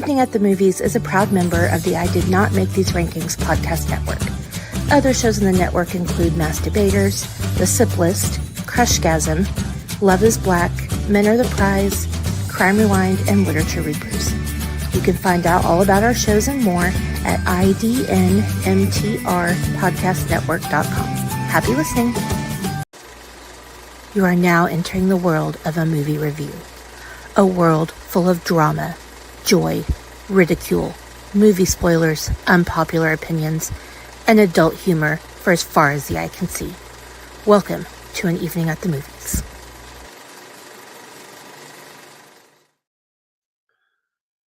Evening at the Movies is a proud member of the I Did Not Make These Rankings podcast network. Other shows in the network include Mass Debaters, The Sip List, Crushgasm, Love is Black, Men Are the Prize, Crime Rewind, and Literature Reapers. You can find out all about our shows and more at idnmtrpodcastnetwork.com. Happy listening. You are now entering the world of a movie review. A world full of drama, joy, ridicule, movie spoilers, unpopular opinions, and adult humor for as far as the eye can see. Welcome to An Evening at the Movies.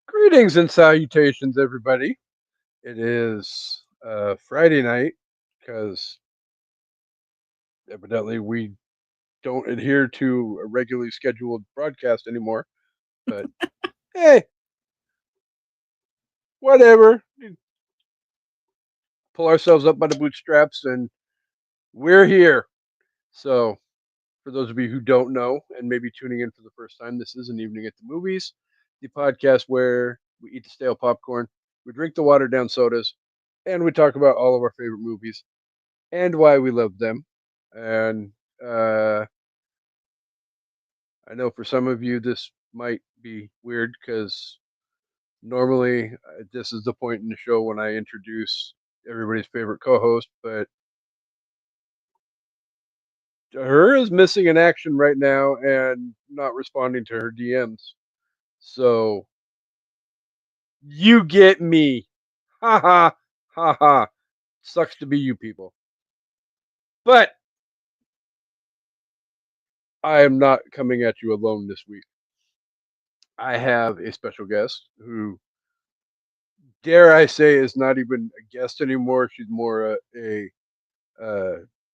Greetings and salutations, everybody. It is Friday night because evidently we don't adhere to a regularly scheduled broadcast anymore. But hey, whatever. Pull ourselves up by the bootstraps and we're here. So, for those of you who don't know and maybe tuning in for the first time, this is An Evening at the Movies, the podcast where we eat the stale popcorn, we drink the watered down sodas, and we talk about all of our favorite movies and why we love them. And I know for some of you this might be weird because normally this is the point in the show when I introduce everybody's favorite co-host, but her is missing in action right now and not responding to her DMs. So you get me. Ha ha ha ha. Sucks to be you people. But I am not coming at you alone this week. I have a special guest who, dare I say, is not even a guest anymore. She's more a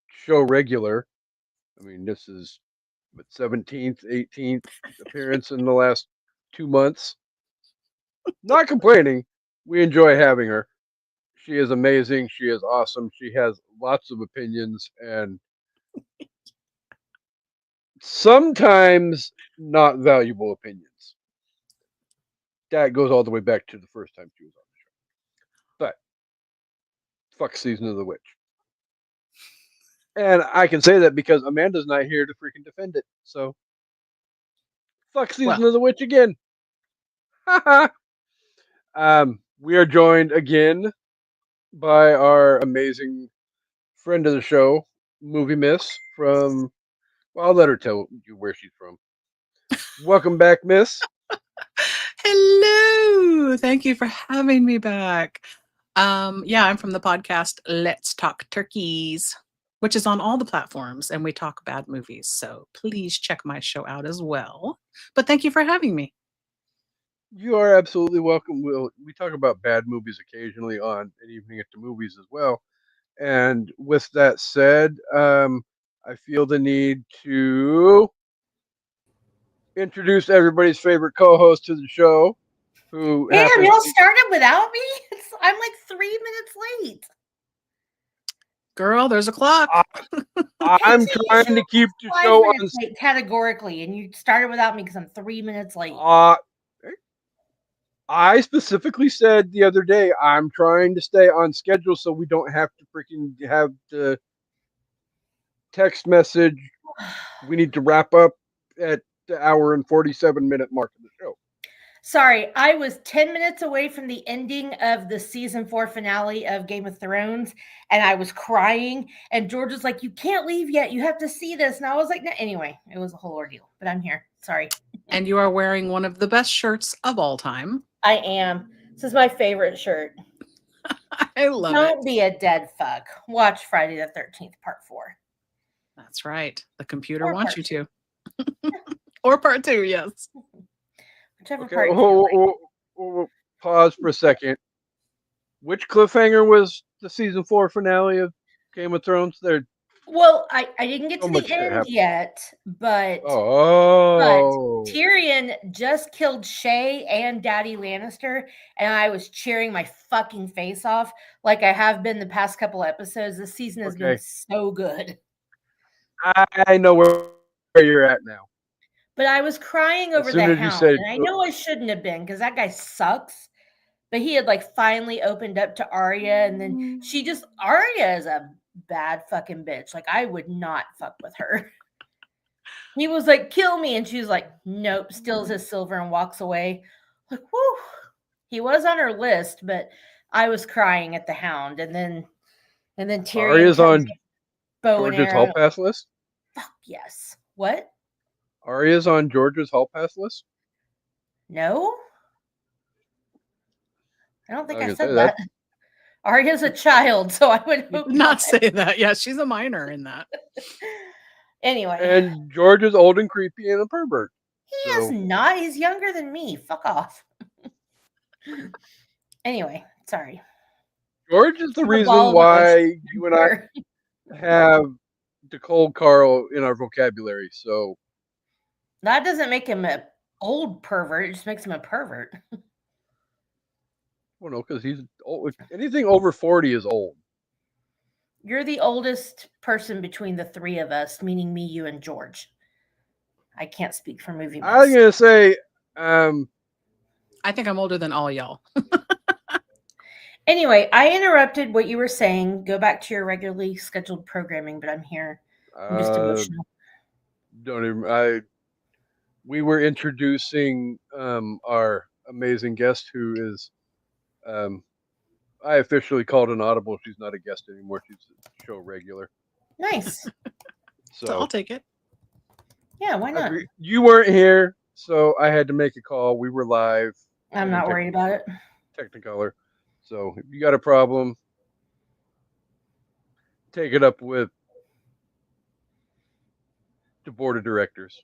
show regular. I mean, this is the 17th, 18th appearance in the last 2 months. Not complaining. We enjoy having her. She is amazing. She is awesome. She has lots of opinions and sometimes not valuable opinions. That goes all the way back to the first time she was on the show. But fuck Season of the Witch. And I can say that because Amanda's not here to freaking defend it. So fuck Season of the Witch again. We are joined again by our amazing friend of the show, Movie Miss from. Well, I'll let her tell you where she's from. Welcome back, Miss. Hello. Thank you for having me back. I'm from the podcast Let's Talk Turkeys, which is on all the platforms, and we talk bad movies. So please check my show out as well. But thank you for having me. You are absolutely welcome. We talk about bad movies occasionally on An Evening at the Movies as well. And with that said, I feel the need to introduce everybody's favorite co-host to the show. Who Damn, y'all started without me? I'm like 3 minutes late. Girl, there's a clock. I'm trying to keep the show on late, categorically, and you started without me because I'm 3 minutes late. I specifically said the other day I'm trying to stay on schedule so we don't have to freaking have the text message. We need to wrap up at the hour and 47-minute mark of the show. Sorry, I was 10 minutes away from the ending of the season 4 finale of Game of Thrones, and I was crying, and George was like, you can't leave yet. You have to see this. And I was like, no. Anyway, it was a whole ordeal, but I'm here. Sorry. And you are wearing one of the best shirts of all time. I am. This is my favorite shirt. I love it. Don't be a dead fuck. Watch Friday the 13th, part 4. That's right. The computer wants you to. Or part 2, yes. Whichever okay, part. We'll pause for a second. Which cliffhanger was the season 4 finale of Game of Thrones? Well, I didn't get to the end yet, but Tyrion just killed Shay and Daddy Lannister, and I was cheering my fucking face off like I have been the past couple episodes. This season has been so good. I know where you're at now. But I was crying As over soon the as you Hound, said, and I know I shouldn't have been because that guy sucks. But he had like finally opened up to Arya, and then Arya is a bad fucking bitch. Like I would not fuck with her. He was like, "Kill me," and she was like, "Nope." Steals his silver and walks away. Like, whoo. He was on her list, but I was crying at the Hound, and then Tyrion Arya's comes on with bow and George's Hall arrow. Pass list. Fuck yes. What? Arya's on George's Hall Pass list. No, I don't think I I can say said that. that. Arya's a child, so I would You hope did not say that. Yeah, she's a minor in that. Anyway, And George is old and creepy and a pervert. he is not. He's younger than me. Fuck off. Anyway, sorry. George is the The reason ball why you and I Sure. have Nicole Carl in our vocabulary. So That doesn't make him a old pervert. It just makes him a pervert. well, no, because he's old. Anything over 40 is old. You're the oldest person between the three of us, meaning me, you, and George. I can't speak for movie I was miss. gonna say, I think I'm older than all y'all. Anyway, I interrupted what you were saying. Go back to your regularly scheduled programming, but I'm here. I'm just emotional. don't even. We were introducing our amazing guest, who is, I officially called an audible. She's not a guest anymore. She's a show regular. Nice. So I'll take it. Yeah, why not? You weren't here, so I had to make a call. We were live. I'm not worried about it. Technicolor. So if you got a problem, take it up with the board of directors.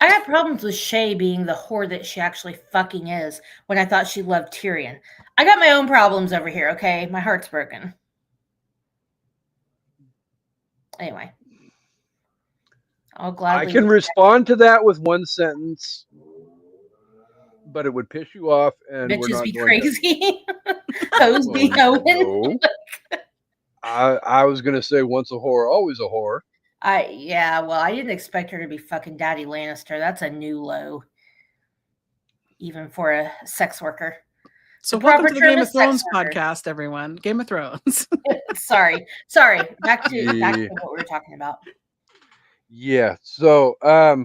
I have problems with Shay being the whore that she actually fucking is when I thought she loved Tyrion. I got my own problems over here, okay? My heart's broken. Anyway. I'll gladly. I can respond to that with one sentence, but it would piss you off, and Bitches we're not be going crazy. Hoes be hoeing. No. I was gonna say once a whore, always a whore. Well, I didn't expect her to be fucking Daddy Lannister. That's a new low, even for a sex worker. So welcome to the Game of Thrones podcast, everyone. Game of Thrones. Sorry. Back to what we were talking about. Yeah. So, I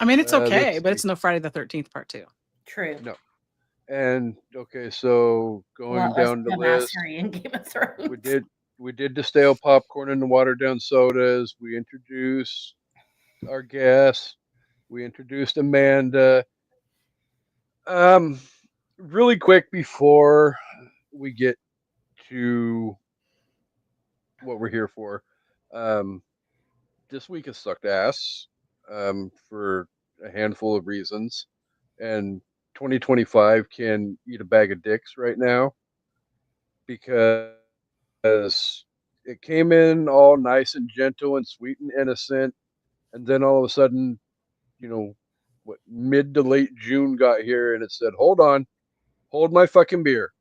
mean, it's okay, but it's no Friday the 13th part 2. True. No. And okay, so going down the list, in Game of Thrones. we did the stale popcorn and the watered down sodas. We introduced our guest. We introduced Amanda. Really quick before we get to what we're here for. This week has sucked ass for a handful of reasons, and 2025 can eat a bag of dicks right now because it came in all nice and gentle and sweet and innocent, and then all of a sudden, mid to late June got here and it said, "Hold on, hold my fucking beer."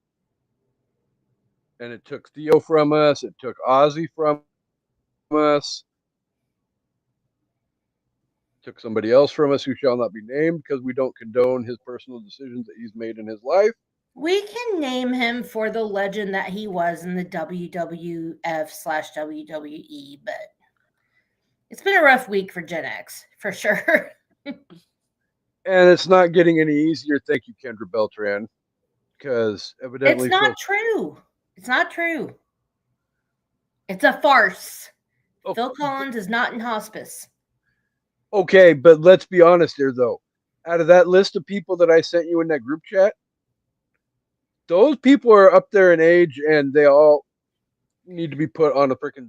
And it took Theo from us, it took Ozzy from us, took somebody else from us who shall not be named because we don't condone his personal decisions that he's made in his life. We can name him for the legend that he was in the WWF/WWE, but it's been a rough week for Gen X, for sure. And it's not getting any easier. Thank you, Kendra Beltran, because evidently it's not true. It's not true. It's a farce. Oh, Phil Collins is not in hospice. Okay, but let's be honest here, though. Out of that list of people that I sent you in that group chat, those people are up there in age, and they all need to be put on a freaking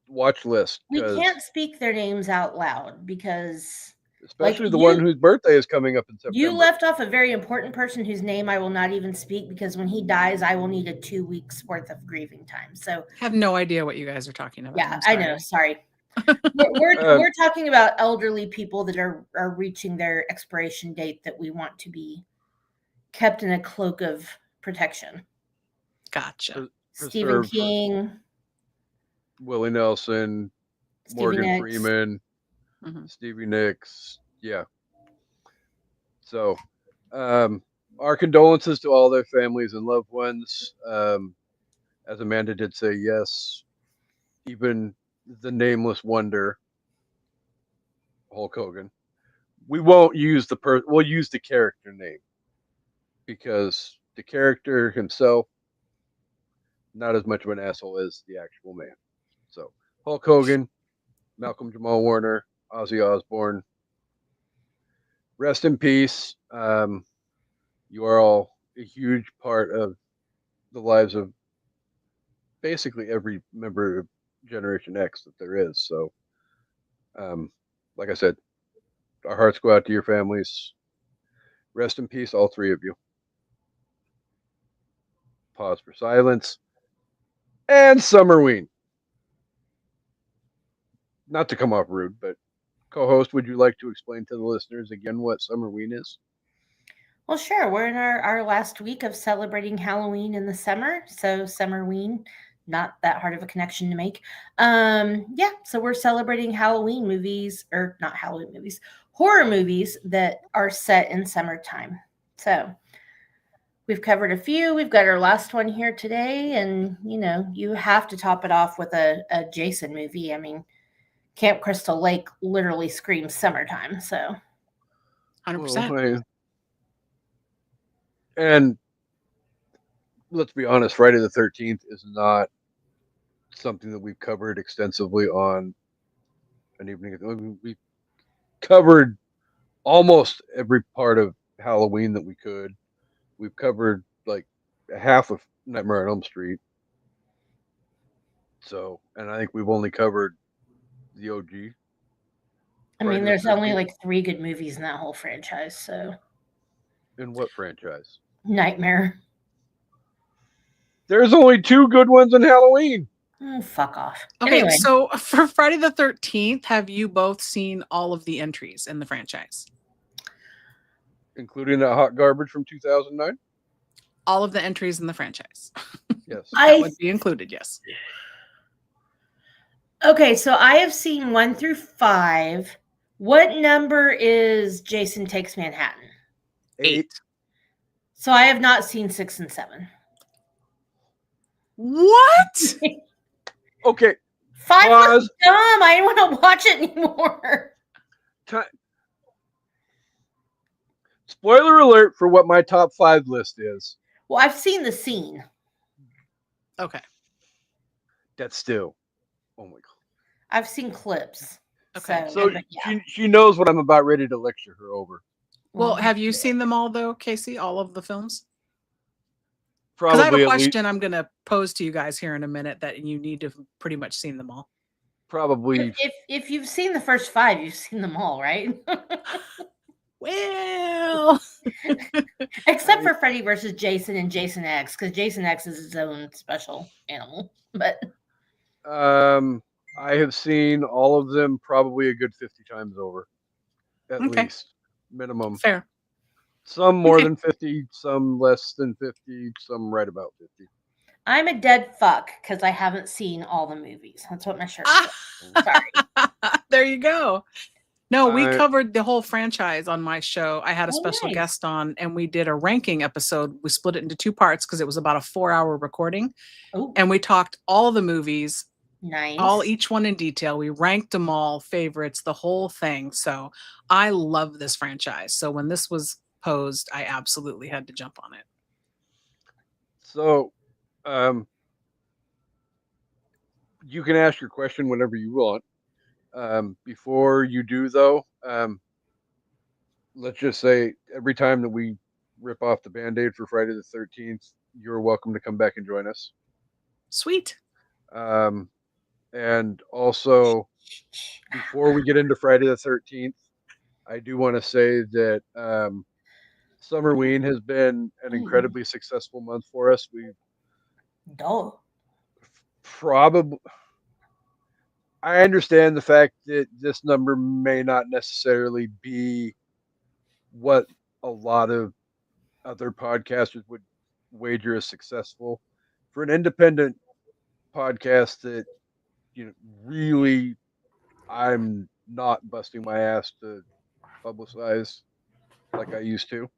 watch list. We can't speak their names out loud because... Especially the one whose birthday is coming up in September. You left off a very important person whose name I will not even speak because when he dies, I will need a 2 weeks worth of grieving time. So I have no idea what you guys are talking about. Yeah, I know. Sorry. we're talking about elderly people that are reaching their expiration date that we want to be kept in a cloak of protection. Gotcha. Stephen King, Willie Nelson, Morgan Freeman, Stevie Nicks, Yeah. So, our condolences to all their families and loved ones. As Amanda did say, yes, even the nameless wonder, Hulk Hogan. We won't use we'll use the character name because the character himself, not as much of an asshole as the actual man. So, Hulk Hogan, Malcolm Jamal Warner, Ozzy Osbourne, rest in peace. You are all a huge part of the lives of basically every member of Generation X that there is. So, um, like I said, our hearts go out to your families. Rest in peace, all three of you. Pause for silence. And Summerween. Not to come off rude, but co-host, would you like to explain to the listeners again what Summerween is? Well, sure. We're in our last week of celebrating Halloween in the summer. So, Summerween, not that hard of a connection to make. Yeah, so we're celebrating Halloween movies, or not Halloween movies, horror movies that are set in summertime. So, we've covered a few. We've got our last one here today. And, you have to top it off with a Jason movie. I mean, Camp Crystal Lake literally screams summertime. So, 100%. Well, and let's be honest, Friday the 13th is not something that we've covered extensively on an evening. We covered almost every part of Halloween that we could. We've covered like half of Nightmare on Elm Street. So, and I think we've only covered the OG. I mean, Friday the there's only 13th. like 3 good movies in that whole franchise. So, In what franchise? Nightmare. There's only 2 good ones in Halloween. Oh, fuck off. Okay, Anyway, so for Friday the 13th, have you both seen all of the entries in the franchise? Including that hot garbage from 2009? All of the entries in the franchise. Yes. That would be included, yes. Okay, so I have seen 1 through 5. What number is Jason Takes Manhattan? 8. So I have not seen 6 and 7. What? Okay. 5 was Pause. dumb. I didn't want to watch it anymore. Spoiler alert for what my top 5 list is. Well, I've seen the scene. Okay. That's still. Oh my god. I've seen clips. Okay. So yeah. she knows what I'm about ready to lecture her over. Well, have you seen them all though, Casey? All of the films? Probably. Because I have a at least- question I'm going to pose to you guys here in a minute that you need to have pretty much seen them all. Probably. If you've seen the first 5, you've seen them all, right? Well, Except for Freddy versus Jason and Jason X, because Jason X is his own special animal. But I have seen all of them probably a good 50 times over. At Okay. least. Minimum. fair. Some more Okay. than 50, some less than 50, some right about 50. I'm a dead fuck because I haven't seen all the movies. That's what my shirt says. Sorry. There you go. No, we I- covered the whole franchise on my show. I had a Oh, special nice. guest on, and we did a ranking episode. We split it into 2 parts because it was about a 4-hour recording, Oh, and we talked all the movies, nice. each one in detail. We ranked them all, favorites, the whole thing. So I love this franchise. So when this was posed, I absolutely had to jump on it. So, you can ask your question whenever you want. Before you do, though, let's just say every time that we rip off the Band-Aid for Friday the 13th, you're welcome to come back and join us. Sweet. And also, before we get into Friday the 13th, I do want to say that Summerween has been an incredibly successful month for us. We've probably. I understand the fact that this number may not necessarily be what a lot of other podcasters would wager as successful. For an independent podcast that, really, I'm not busting my ass to publicized like I used to.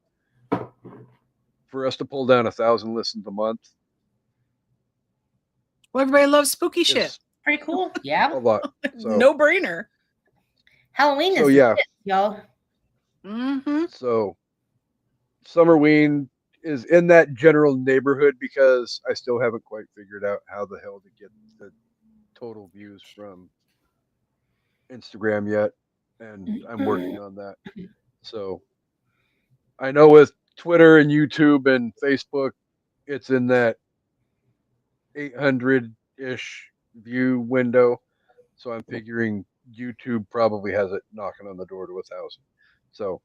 For us to pull down 1,000 listens a month Well, everybody loves spooky shit. is Pretty cool. Yeah. a lot. So No brainer. Halloween So, is yeah. y'all. Mm-hmm. so Summerween is in that general neighborhood because I still haven't quite figured out how the hell to get the total views from Instagram yet, and I'm working on that. So I know with Twitter and YouTube and Facebook, it's in that 800-ish view window. So I'm figuring YouTube probably has it knocking on the door to 1,000. So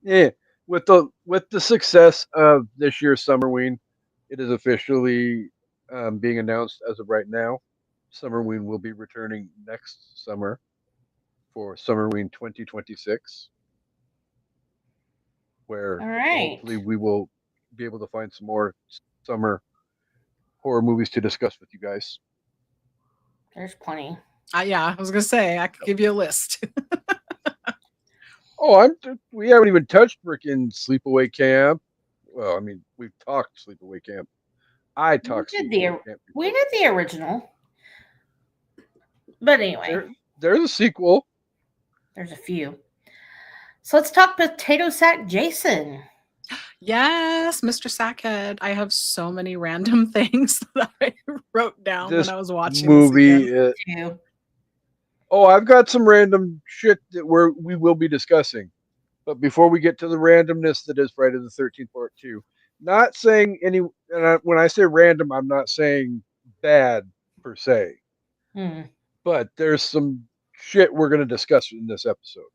yeah, with the success of this year's Summerween, it is officially being announced as of right now. Summerween will be returning next summer for Summerween 2026, where All right. hopefully we will be able to find some more summer horror movies to discuss with you guys. There's plenty. Yeah, I was gonna say I could give you a list. Oh, we haven't even touched freaking Sleepaway Camp. Well, I mean, we've talked Sleepaway Camp. I talked Sleepaway Camp We before. did the original. But anyway, There's a sequel. there's a few. So let's talk Potato Sack Jason. Yes, Mr. Sackhead. I have so many random things that I wrote down This when I was watching movie. this again. Too. Oh, I've got some random shit that we will be discussing. But before we get to the randomness that is Friday the 13th Part 2, not saying any. When I say random, I'm not saying bad per se. But there's some shit we're going to discuss in this episode.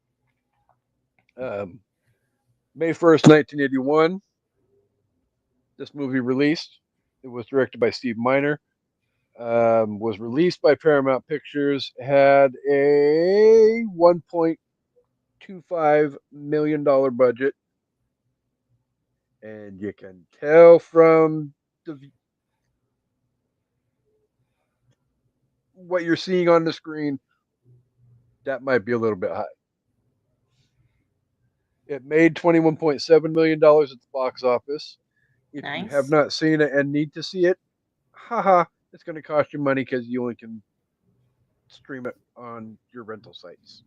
May 1st, 1981, this movie released. It was directed by Steve Miner. Was released by Paramount Pictures. Had a $1.25 million budget. And you can tell from what you're seeing on the screen, that might be a little bit high. It made $21.7 million at the box office. If you have not seen it and need to see it, haha, it's going to cost you money because you only can stream it on your rental sites.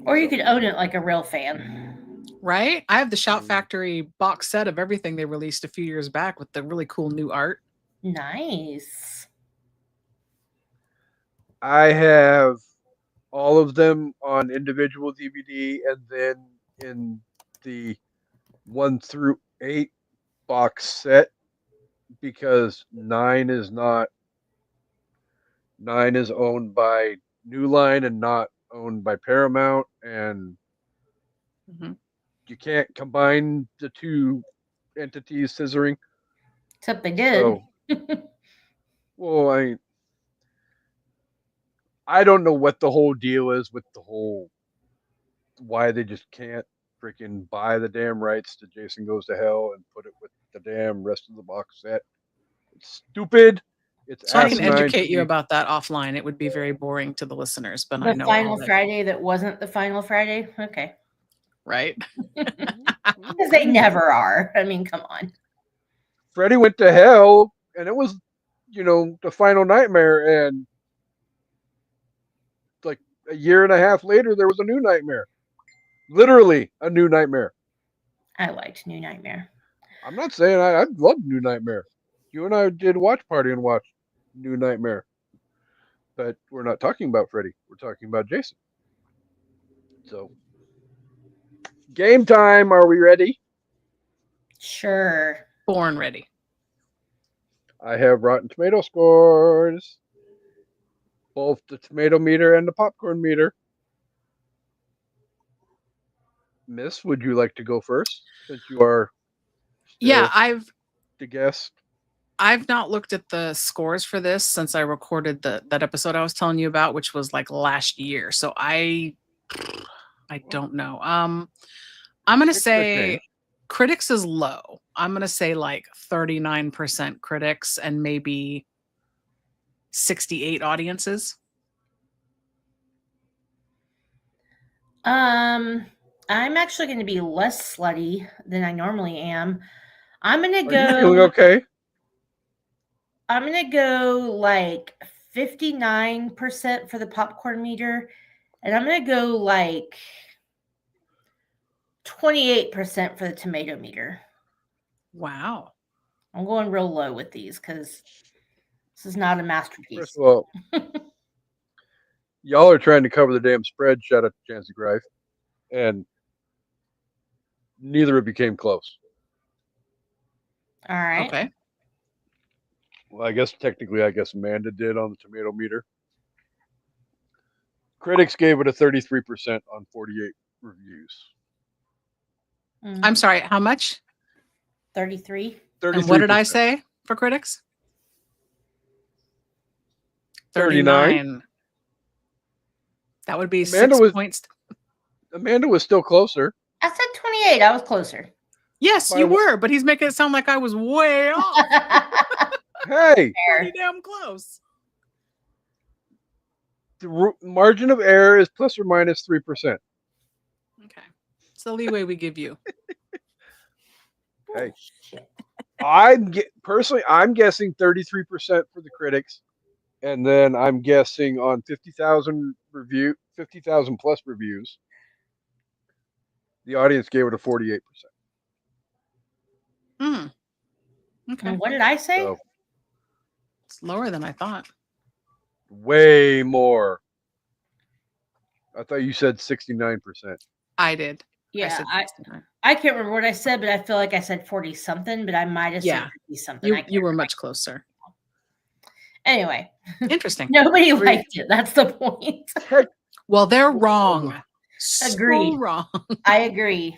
Or you could own it like a real fan. Right? I have the Shout Factory box set of everything they released a few years back with the really cool new art. Nice. I have all of them on individual DVD and then in the 1 through 8 box set because 9 is owned by New Line and not owned by Paramount, and you can't combine the two entities scissoring. Except they did. So, well, I don't know what the whole deal is with the whole why they just can't freaking buy the damn rights to Jason Goes to Hell and put it with the damn rest of the box set. It's stupid. It's so I can educate you about that offline. It would be very boring to the listeners, but I know the final Friday that wasn't the final Friday. Okay, right? Because they never are. I mean, come on. Freddy Went to Hell, and it was, the final nightmare, and like a year and a half later, there was a new nightmare. Literally a new nightmare. I liked New Nightmare. I'm not saying I loved New Nightmare. You and I did watch party and watch New Nightmare. But we're not talking about Freddy. We're talking about Jason. So, game time. Are we ready? Sure. Born ready. I have Rotten Tomato scores. Both the tomato meter and the popcorn meter. Miss, would you like to go first since you are the guest? I've not looked at the scores for this since I recorded that episode I was telling you about, which was like last year. So I don't know. I'm gonna say critics is low. I'm gonna say like 39% critics and maybe 68 audiences. I'm actually going to be less slutty than I normally am. I'm going to Are you feeling go. okay? I'm going to go like 59% for the popcorn meter, and I'm going to go like 28% for the tomato meter. Wow. I'm going real low with these because this is not a First masterpiece. of all, y'all are trying to cover the damn spread. Shout out to Chancey Greif, and neither of you came close. All right. Okay. Well, I guess technically, Amanda did on the tomato meter. Critics gave it a 33% on 48 reviews. I'm sorry, how much? 33. 33%. And what did I say for critics? 39. 39. That would be Amanda 6 points. Amanda was still closer. I said 28. I was closer. Yes, By you what? were, but he's making it sound like I was way off. Hey, Pretty damn close. the margin of error is plus or minus 3%. Okay. It's the leeway we give you. Hey, I'm guessing 33% for the critics, and then I'm guessing on 50,000 plus reviews, the audience gave it a 48%. Okay. And what did I say? So It's lower than I thought. way more. I thought you said 69%. I did. Yeah, said 69. I can't remember what I said, but I feel like I said 40 something, but I might have said 50 something. You were much closer. Anyway, Interesting. nobody liked it. That's the point. Well, they're wrong. Agreed. So wrong. I agree.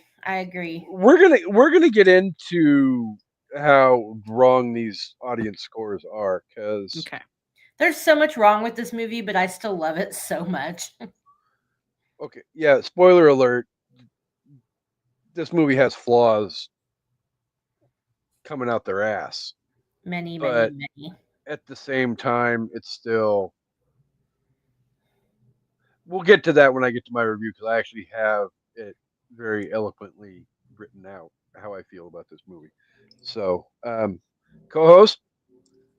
We're gonna get into how wrong these audience scores are because Okay. There's so much wrong with this movie, but I still love it so much. okay, yeah, spoiler alert, this movie has flaws coming out their ass, Many, but many, many. at the same time it's still, we'll get to that when I get to my review because I actually have it very eloquently written out how I feel about this movie. So co-host,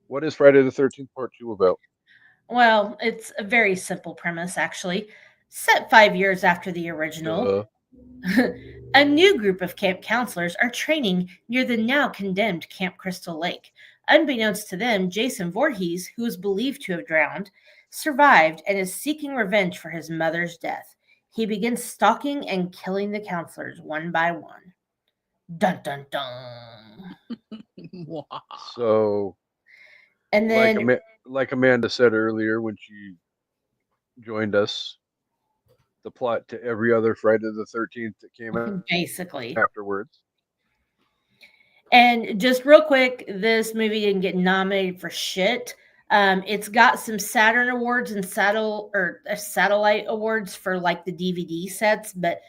what is Friday the 13th Part 2 about? Well, it's a very simple premise, actually. Set 5 years after the original, a new group of camp counselors are training near the now condemned Camp Crystal Lake. Unbeknownst to them, Jason Voorhees, who is believed to have drowned, survived and is seeking revenge for his mother's death. He begins stalking and killing the counselors one by one. Dun dun dun. Wow. So, And then, like Amanda said earlier when she joined us, the plot to every other Friday the 13th that came out basically. afterwards. And just real quick, this movie didn't get nominated for shit. It's got some Saturn awards and satellite awards for like the DVD sets, but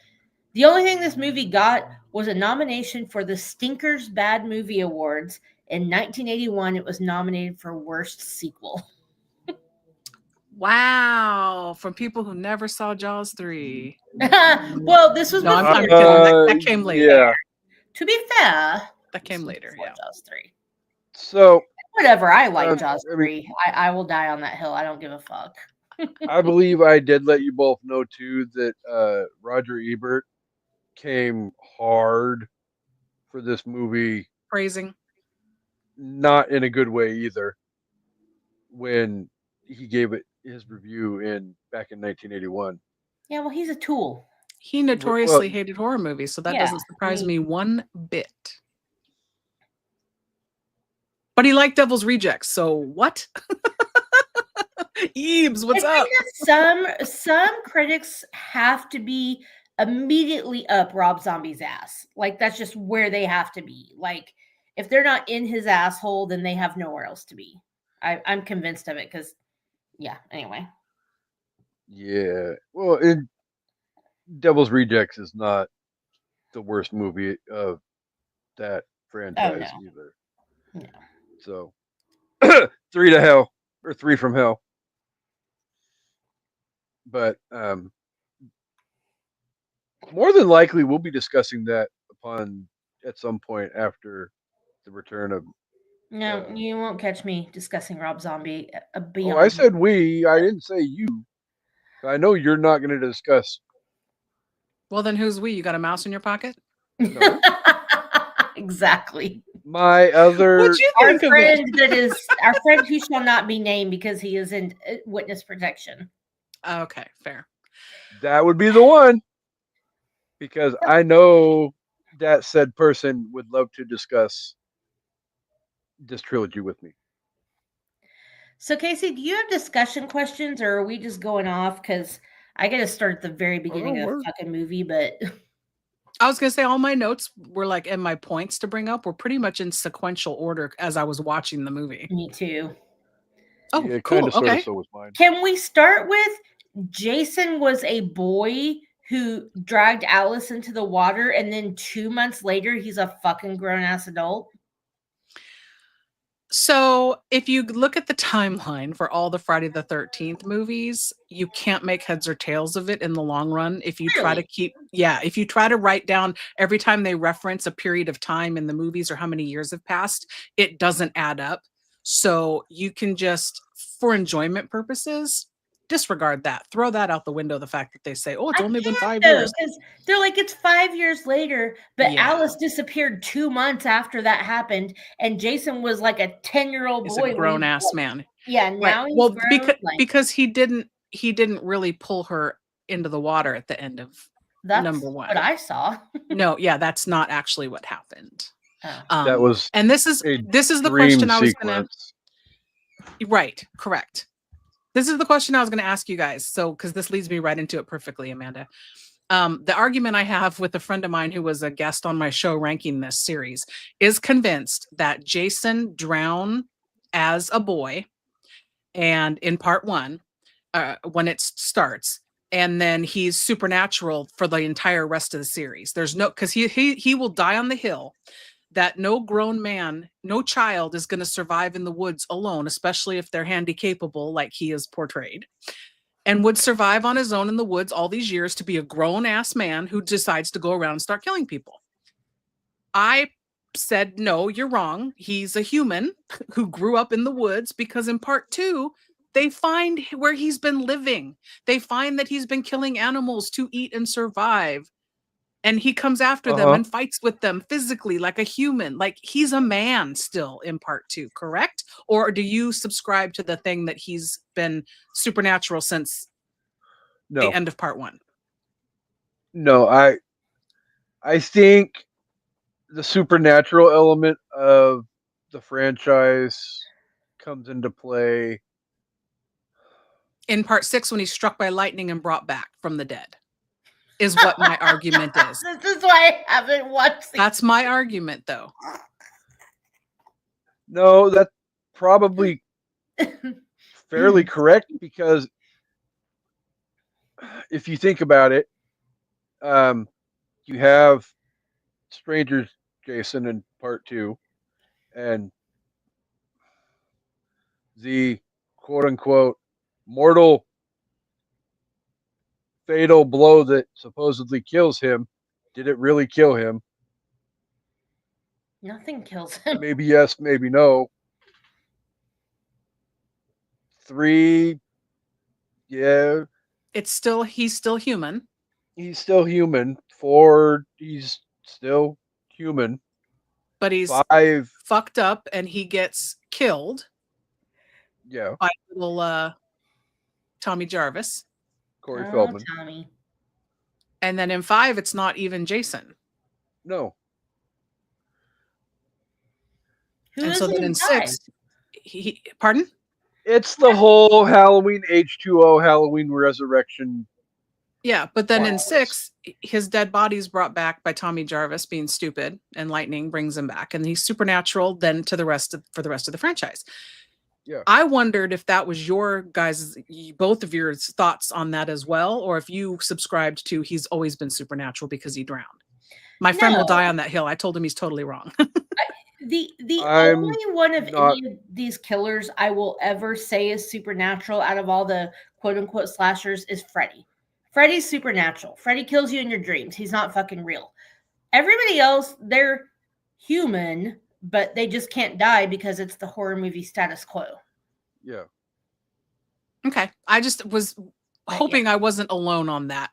the only thing this movie got was a nomination for the Stinkers Bad Movie Awards. In 1981, it was nominated for Worst Sequel. Wow. From people who never saw Jaws 3. Well, this was No, before I'm kidding. That came later. Yeah. To be fair, That came later. Yeah. Jaws 3. So, Whatever. I like Jaws I mean, 3. I will die on that hill. I don't give a fuck. I believe I did let you both know too that Roger Ebert came hard for this movie, Praising. not in a good way either. When he gave it his review back in 1981. Yeah, well, he's a tool. He notoriously hated horror movies, so that doesn't surprise me one bit. But he liked Devil's Rejects, so what? Eebs, what's up? Some critics have to be immediately up Rob Zombie's ass. Like that's just where they have to be. Like if they're not in his asshole, then they have nowhere else to be. I'm convinced of it because, yeah. Anyway. Yeah. Well, Devil's Rejects is not the worst movie of that franchise either. No. So, 3 to Hell or 3 from Hell. But more than likely, we'll be discussing that at some point after the return of. No, you won't catch me discussing Rob Zombie Oh, I beyond. said we. I didn't say you. I know you're not going to discuss. Well, then who's we? You got a mouse in your pocket? No. Exactly. My other. What'd you Our think of it? friend that is our friend who shall not be named because he is in witness protection. Okay, fair. That would be the one. Because I know that said person would love to discuss this trilogy with me. So, Casey, do you have discussion questions, or are we just going off? Because I got to start at the very beginning of the fucking movie, but I was gonna say all my notes were like, and my points to bring up were pretty much in sequential order as I was watching the movie. me too. Oh, Yeah, cool. kind of, sort Okay. of, so was mine. Can we start with Jason was a boy who dragged Alice into the water, and then 2 months later, he's a fucking grown ass adult? So if you look at the timeline for all the Friday the 13th movies, you can't make heads or tails of it in the long run. If you try to if you try to write down every time they reference a period of time in the movies or how many years have passed, it doesn't add up. So you can just, for enjoyment purposes, disregard that. Throw that out the window, the fact that they say, oh, it's only been 5 years. Because they're like, it's 5 years later, but Yeah. Alice disappeared 2 months after that happened, and Jason was like a 10-year-old Is boy. a grown ass man. Yeah, now Right. he's Well, grown. because he didn't really pull her into the water at the end of That's number one. what I saw. No, yeah, that's not actually what happened. That was and this is the question I was gonna. Right, correct. This is the question I was going to ask you guys. So, because this leads me right into it perfectly, Amanda. The argument I have with a friend of mine who was a guest on my show ranking this series is convinced that Jason drowned as a boy, and in part one, when it starts, and then he's supernatural for the entire rest of the series. There's no, because he will die on the hill. That no grown man, no child is going to survive in the woods alone, especially if they're handy capable like he is portrayed, and would survive on his own in the woods all these years to be a grown ass man who decides to go around and start killing people. I said, no, you're wrong. He's a human who grew up in the woods, because in part two, they find where he's been living. They find that he's been killing animals to eat and survive. And he comes after them and fights with them physically like a human. Like he's a man still in part two, correct? Or do you subscribe to the thing that he's been supernatural since the end of part one? No, I think the supernatural element of the franchise comes into play in part 6 when he's struck by lightning and brought back from the dead. Is what my argument is. This is why I haven't watched. That's my argument, though. No, that's probably fairly correct, because if you think about it, you have Stranger Jason in part 2, and the quote-unquote mortal fatal blow that supposedly kills him, did it really kill him? Nothing kills him. Maybe yes, maybe no. 3, yeah. He's still human. He's still human. 4, he's still human. But he's 5 fucked up and he gets killed. Yeah. By little Tommy Jarvis. Corey Feldman. Tommy. And then in 5, it's not even Jason. No. And so then in 6, pardon? It's the whole Halloween H2O Halloween Resurrection. Yeah, but then in 6, his dead body's brought back by Tommy Jarvis being stupid, and lightning brings him back, and he's supernatural then for the rest of the franchise. Yeah. I wondered if that was your guys, both of your thoughts on that as well, or if you subscribed to he's always been supernatural because he drowned. My friend will die on that hill. I told him he's totally wrong. The only one of any of these killers I will ever say is supernatural out of all the quote unquote slashers is Freddy. Freddy's supernatural. Freddy kills you in your dreams. He's not fucking real. Everybody else, they're human, but they just can't die because it's the horror movie status quo. Yeah. Okay. I just was hoping I wasn't alone on that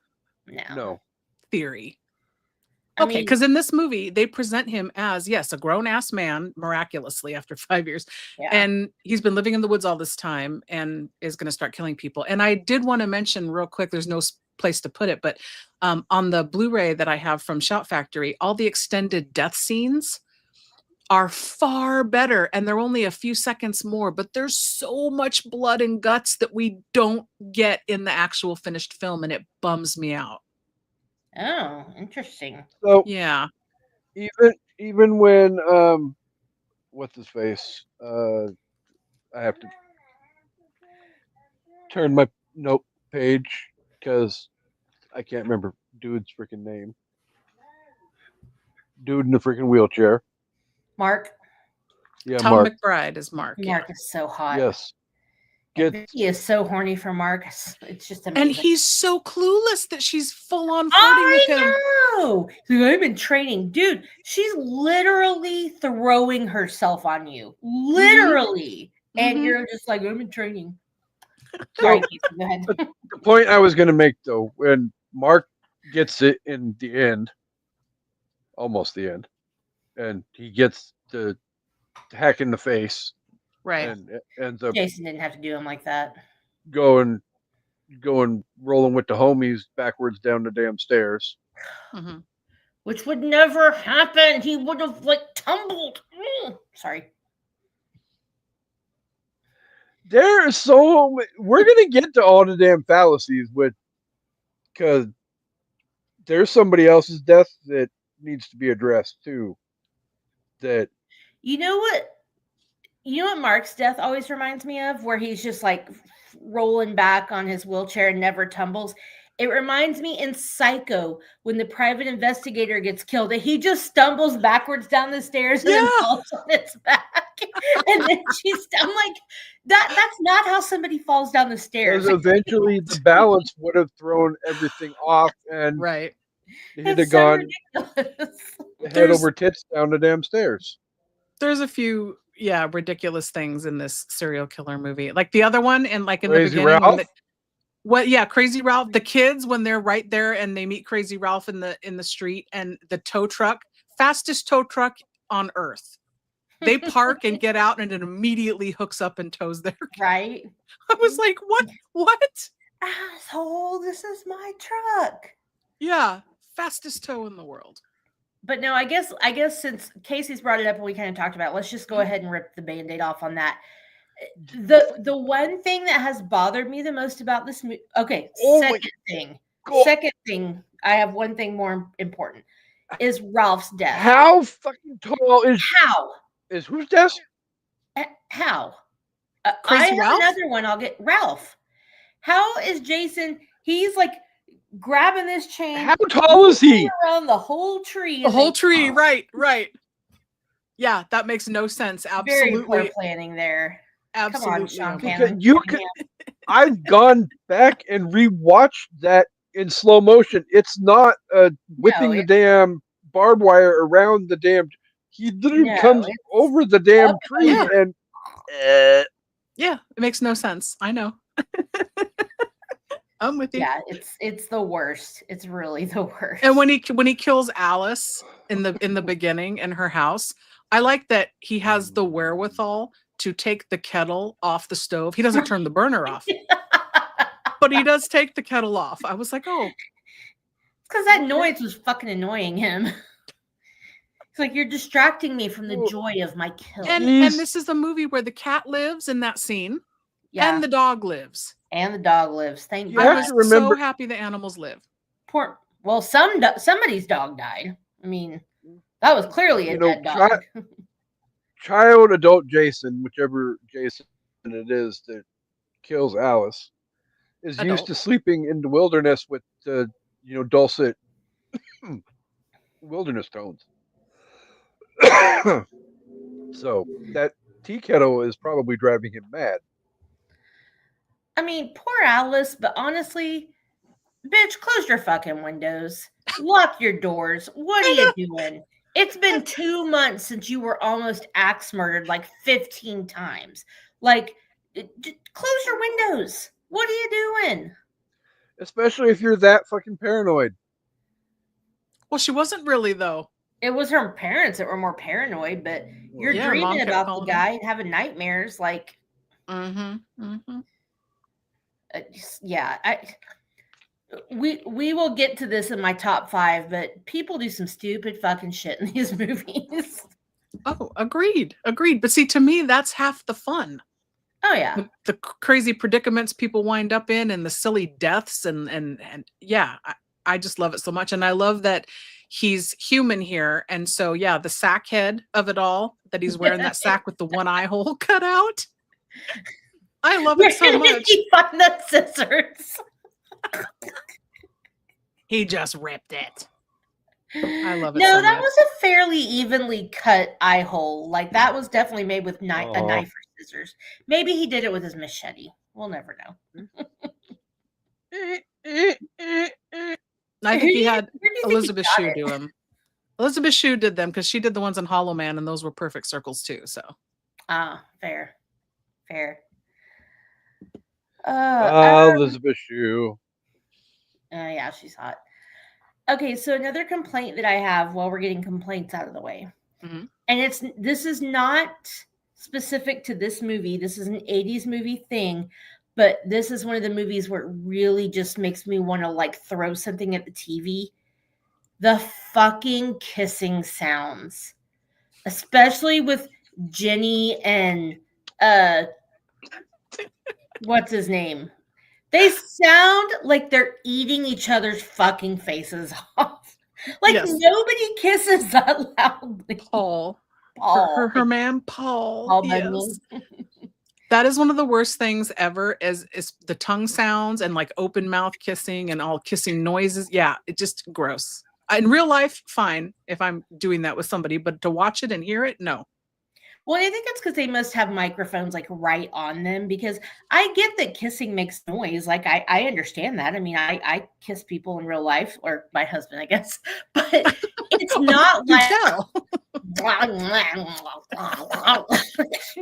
No. theory. I Okay, mean, because in this movie, they present him as, yes, a grown-ass man, miraculously, after 5 years. yeah. And he's been living in the woods all this time and is going to start killing people. And I did want to mention real quick, there's no place to put it, but on the Blu-ray that I have from Shout Factory, all the extended death scenes are far better. And they're only a few seconds more, but there's so much blood and guts that we don't get in the actual finished film. And it bums me out. Oh, interesting. So Yeah. even when what's his face? I have to turn my note page because I can't remember dude's freaking name. Dude in the freaking wheelchair. Mark. Yeah, Tom Mark. McBride is Mark. Mark is so hot. Yes. He is so horny for Mark. It's just amazing. And he's so clueless that she's full on flirting with him. know. He's like, I've been training. Dude, she's literally throwing herself on you. Literally. And Mhm. you're just like, I'm in training. So Sorry, Casey, go ahead. the point I was going to make, though, when Mark gets it in the end, almost the end, and he gets the hack in the face, Right. and ends up Jason didn't have to do him like that. going rolling with the homies backwards down the damn stairs. hmm Which would never happen. He would have tumbled. Sorry. There are so we're gonna get to all the damn fallacies because there's somebody else's death that needs to be addressed too. That You know what? Mark's death always reminds me of, where he's just rolling back on his wheelchair and never tumbles. It reminds me in Psycho when the private investigator gets killed, that he just stumbles backwards down the stairs and then falls on his back. And then I'm like, that's not how somebody falls down the stairs. eventually the balance would have thrown everything off, and Right. he'd have It's so gone ridiculous. head over tits down the damn stairs. There's a few, ridiculous things in this serial killer movie. Like the other one, and in Crazy the beginning, Ralph? Crazy Ralph, the kids when they're right there and they meet Crazy Ralph in the street, and the tow truck, fastest tow truck on earth. They park and get out, and it immediately hooks up and tows their car. Right? I was like, what? Asshole, this is my truck. Yeah, fastest tow in the world. But no, I guess since Casey's brought it up and we kind of talked about it, let's just go ahead and rip the Band-Aid off on that. The one thing that has bothered me the most about this movie, second thing, I have one thing more important, is Ralph's death. How fucking tall is whose death? How? Crazy I have Ralph? another one. I'll get Ralph. How is Jason? He's grabbing this chain. How tall is he? Around the whole tree. The whole tree, right. Yeah, that makes no sense. Absolutely. Very poor planning there. Absolutely. Come on, Sean Because Cannon. I've gone back and rewatched that in slow motion. It's not whipping the damn barbed wire around the damn. He literally comes over the damn tree and. Yeah, it makes no sense. I know. I'm with you. Yeah, it's the worst. It's really the worst. And when he kills Alice in the beginning in her house, I like that he has the wherewithal to take the kettle off the stove. He doesn't turn the burner off, but he does take the kettle off. I was like, oh, because that noise was fucking annoying him. It's like, you're distracting me from the joy of my kill. And this is a movie where the cat lives in that scene, and the dog lives. And the dog lives. Thank you. I was so happy the animals live. Well, somebody's dog died. I mean, that was clearly a dead dog. Child, adult Jason, whichever Jason it is that kills Alice, is used to sleeping in the wilderness with the dulcet wilderness tones. So that tea kettle is probably driving him mad. I mean, poor Alice, but honestly, bitch, close your fucking windows. Lock your doors. What are you doing? It's been 2 months since you were almost axe murdered like 15 times. Like, close your windows. What are you doing? Especially if you're that fucking paranoid. Well, she wasn't really though. It was her parents that were more paranoid, but you're Yeah, her mom dreaming kept about the calling her. guy and having nightmares. Like, yeah, we will get to this in my top 5, but people do some stupid fucking shit in these movies. Oh, agreed. But see, to me, that's half the fun. Oh yeah, The crazy predicaments people wind up in, and the silly deaths, and yeah, I just love it so much, and I love that he's human here, and so yeah, the sack head of it all, that he's wearing that sack with the one eye hole cut out. I love it so much. He found the scissors. He just ripped it. I love it. No, so that much. was a fairly evenly cut eye hole. Like that was definitely made with a knife or scissors. Maybe he did it with his machete. We'll never know. I think he had Elizabeth Shue do him. Elizabeth Shue did them because she did the ones on Hollow Man, and those were perfect circles too. So, fair. Elizabeth Shue. Yeah, she's hot. Okay, so another complaint that I have while we're getting complaints out of the way, and this is not specific to this movie. This is an 80s movie thing, but this is one of the movies where it really just makes me want to like throw something at the TV. The fucking kissing sounds, especially with Jenny and what's his name? They sound like they're eating each other's fucking faces off. Like nobody kisses that loudly. Paul. Her man, Paul. Paul yes. That is one of the worst things ever is the tongue sounds and like open mouth kissing and all kissing noises. Yeah, it's just gross. In real life, fine if I'm doing that with somebody, but to watch it and hear it, no. Well, I think it's because they must have microphones like right on them, because I get that kissing makes noise. Like I understand that. I mean, I kiss people in real life, or my husband, I guess, but it's not like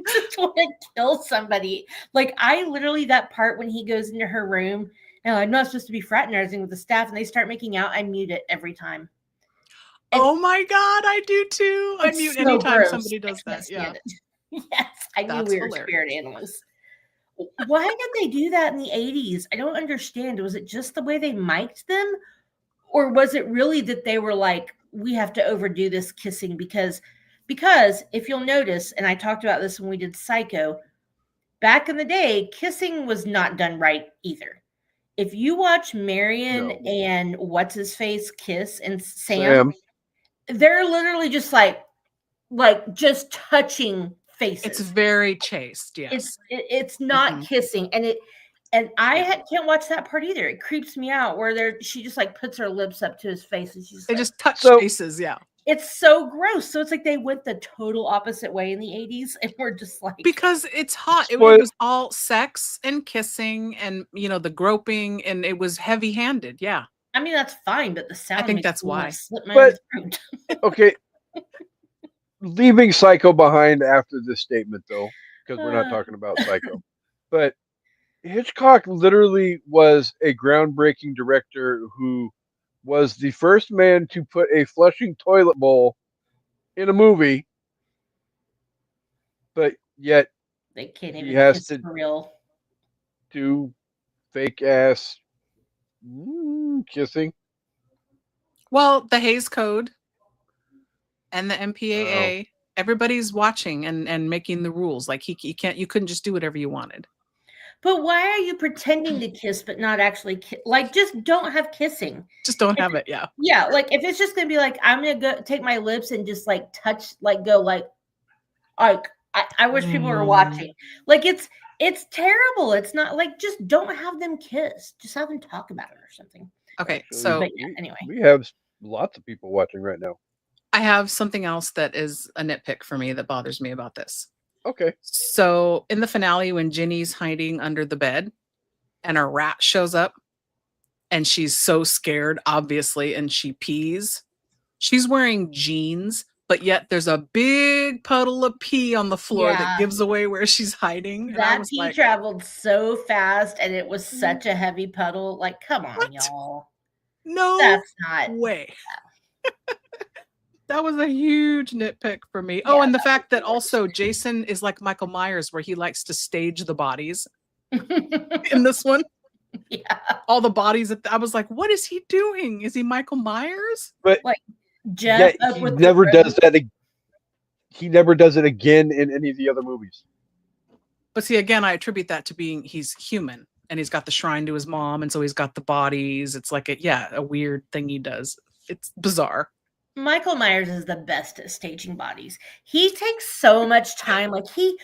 just want to kill somebody. Like I literally, that part when he goes into her room and I'm not supposed to be fraternizing with the staff and they start making out, I mute it every time. Oh my God, I do too. I mute so anytime gross. Somebody does that. Yeah. Yes, I knew we were spirit animals. Why did they do that in the 80s? I don't understand. Was it just the way they mic'd them? Or was it really that they were like, we have to overdo this kissing? Because if you'll notice, and I talked about this when we did Psycho, back in the day, kissing was not done right either. If you watch Marion and what's-his-face kiss and Sam, they're literally just like just touching faces. It's very chaste. Yes, it's not kissing, and I can't watch that part either. It creeps me out where she just like puts her lips up to his face and she's just touch faces. Yeah, it's so gross. So it's like they went the total opposite way in the 80s, and we're just like, because it's hot. It was all sex and kissing, and the groping, and it was heavy-handed. Yeah. I mean, that's fine, but the sound. I think that's why. But okay, leaving Psycho behind after this statement, though, because we're not talking about Psycho, but Hitchcock literally was a groundbreaking director who was the first man to put a flushing toilet bowl in a movie, but yet they can't even he has to for real do fake ass kissing. Well, the Hays Code and the MPAA, everybody's watching and making the rules. Like you couldn't just do whatever you wanted. But why are you pretending to kiss but not actually like just don't have kissing? Just don't have it, yeah. Yeah, like if it's just gonna be like I'm gonna go take my lips and just like touch, like go like I wish people were watching. Like it's terrible. It's not like just don't have them kiss. Just have them talk about it or something. Okay, actually, so anyway, we have lots of people watching right now. I have something else that is a nitpick for me that bothers me about this. Okay. So in the finale, when Ginny's hiding under the bed and a rat shows up and she's so scared, obviously, and she pees. She's wearing jeans, but yet there's a big puddle of pee on the floor that Yeah. gives away where she's hiding. And I That was pee like, traveled so fast, and it was such a heavy puddle. Like, come on, What? y'all. no That's not. way. That was a huge nitpick for me. Yeah, And the fact that also Jason is like Michael Myers, where he likes to stage the bodies in this one. Yeah. All the bodies. I was like, what is he doing? Is he Michael Myers? But Like, Jeff yet up he with the never does rose. that. He never does it again in any of the other movies. But see, again, I attribute that to being he's human and he's got the shrine to his mom, and so he's got the bodies. It's like a weird thing he does. It's bizarre. Michael Myers is the best at staging bodies. He takes so much time. Like he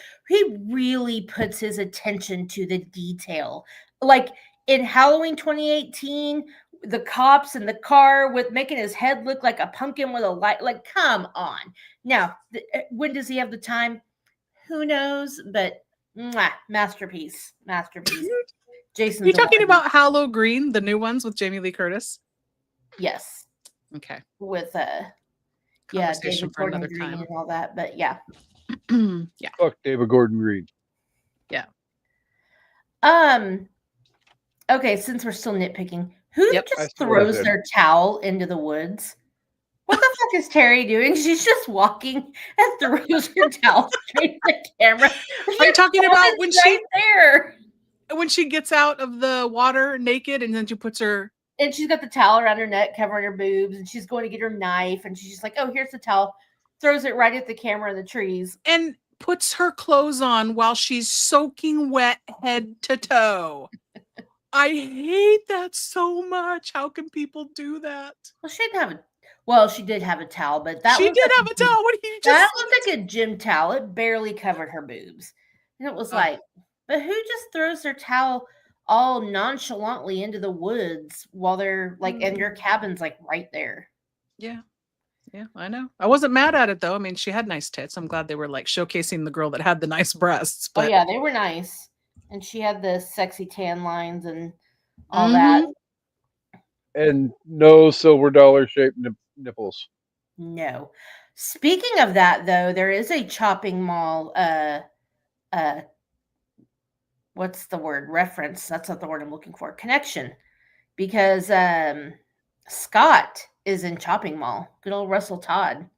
really puts his attention to the detail. Like in Halloween 2018, the cops in the car with making his head look like a pumpkin with a light. Like, come on. Now, when does he have the time? Who knows? But masterpiece. Jason's You talking alive. about Halloween, the new ones with Jamie Lee Curtis? Yes. Okay. With Conversation David for Gordon another Green time. and all that. But yeah. Yeah. Fuck David Gordon Green. Yeah. Okay, since we're still nitpicking, who Yep. just I see what I throws did. their towel into the woods? What the fuck is Terry doing? She's just walking and throws her towel straight at the camera. Are you talking about when right there? she gets out of the water naked and then she puts her And she's got the towel around her neck, covering her boobs, and she's going to get her knife, and she's just like, "Oh, here's the towel." Throws it right at the camera and the trees. and puts her clothes on while she's soaking wet head to toe. I hate that so much. How can people do that? Well, she didn't have a. Well, she did have a towel, but that She was did like have a towel. What do you that just was like a gym towel. It barely covered her boobs. And it was like, but who just throws their towel all nonchalantly into the woods while they're like, and your cabin's like right there? Yeah. Yeah, I know. I wasn't mad at it though. I mean, she had nice tits. I'm glad they were like showcasing the girl that had the nice breasts. But Oh yeah, they were nice. And she had the sexy tan lines and all that. And no silver dollar shaped nipples. No. Speaking of that though, there is a chopping mall what's the word? Reference. That's not the word I'm looking for. Connection. Because Scott is in Chopping Mall. Good old Russell Todd.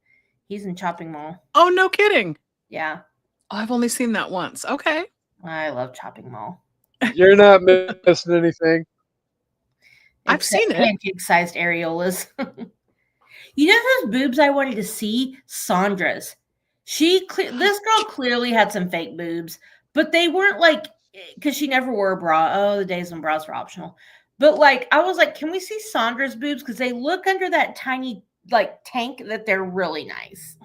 He's in Chopping Mall. Oh, no kidding. Yeah. Oh, I've only seen that once. Okay. I love Chopping Mall. You're not missing anything. I've seen it. Pancake-sized areolas. You know those boobs I wanted to see? Sandra's. This girl clearly had some fake boobs, but they weren't like, because she never wore a bra. Oh, the days when bras were optional. But like, I was like, can we see Sandra's boobs? Because they look under that tiny like tank that they're really nice.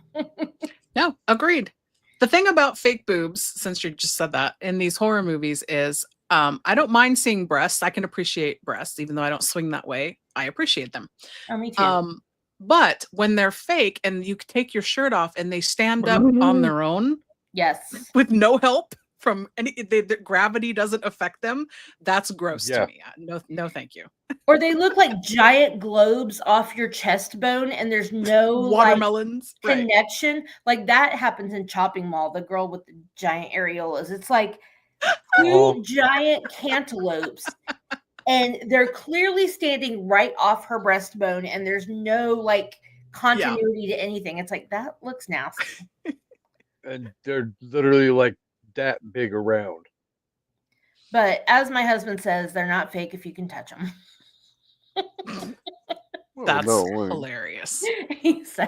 No, agreed. The thing about fake boobs, since you just said that, in these horror movies is I don't mind seeing breasts. I can appreciate breasts, even though I don't swing that way. I appreciate them. Oh, me too. But when they're fake and you take your shirt off and they stand up on their own, yes, with no help from any, the gravity doesn't affect them. That's gross to me. No, thank you. Or they look like giant globes off your chest bone, and there's no watermelons connection. Like that happens in Chopping Mall. The girl with the giant areolas. It's like two giant cantaloupes. And they're clearly standing right off her breastbone, and there's no like continuity to anything. It's like, that looks nasty. And they're literally like that big around. But as my husband says, they're not fake if you can touch them. That's hilarious.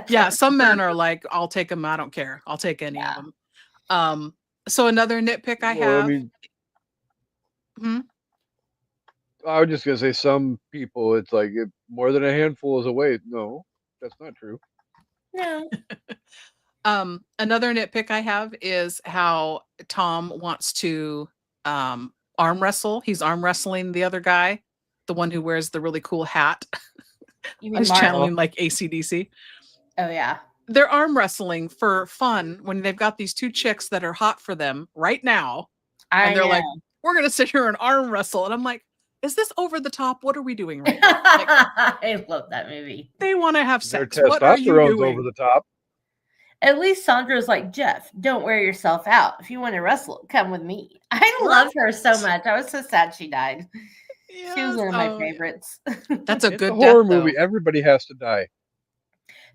Yeah, some men are like, I'll take them. I don't care. I'll take any of them. So another nitpick I have. I mean, I was just gonna say, some people, it's like more than a handful is a weight. No, that's not true. No. Another nitpick I have is how Tom wants to arm wrestle. He's arm wrestling the other guy, the one who wears the really cool hat. He's channeling like AC/DC. Oh yeah. They're arm wrestling for fun when they've got these two chicks that are hot for them right now. And they're like, we're gonna sit here and arm wrestle. And I'm like, is this over the top? What are we doing right now? Like, I love that movie. they want to have Their sex. What are you testosterone's doing? over the top. At least Sandra's like, Jeff, don't wear yourself out. If you want to wrestle, come with me. I love her so much. I was so sad she died. She was one of my favorites. That's a It's good a horror death, movie. though. Everybody has to die.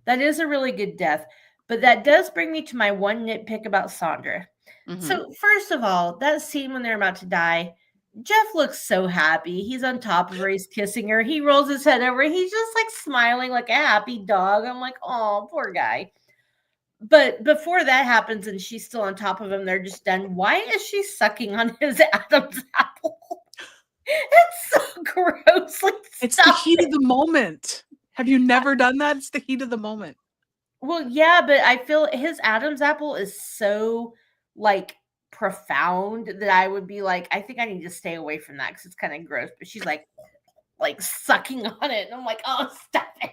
That is a really good death. But that does bring me to my one nitpick about Sandra. Mhm. So, first of all, that scene when they're about to die, Jeff looks so happy. He's on top of her. He's kissing her. He rolls his head over. He's just like smiling like a happy dog. I'm like, oh, poor guy. But before that happens and she's still on top of him, they're just done. Why is she sucking on his Adam's apple? It's so gross. Like, It's the heat of the moment. Have you never done that? It's the heat of the moment. Well, yeah, but I feel his Adam's apple is so like profound that I would be like, I think I need to stay away from that because it's kind of gross. But she's like sucking on it, and I'm like, oh, stop it.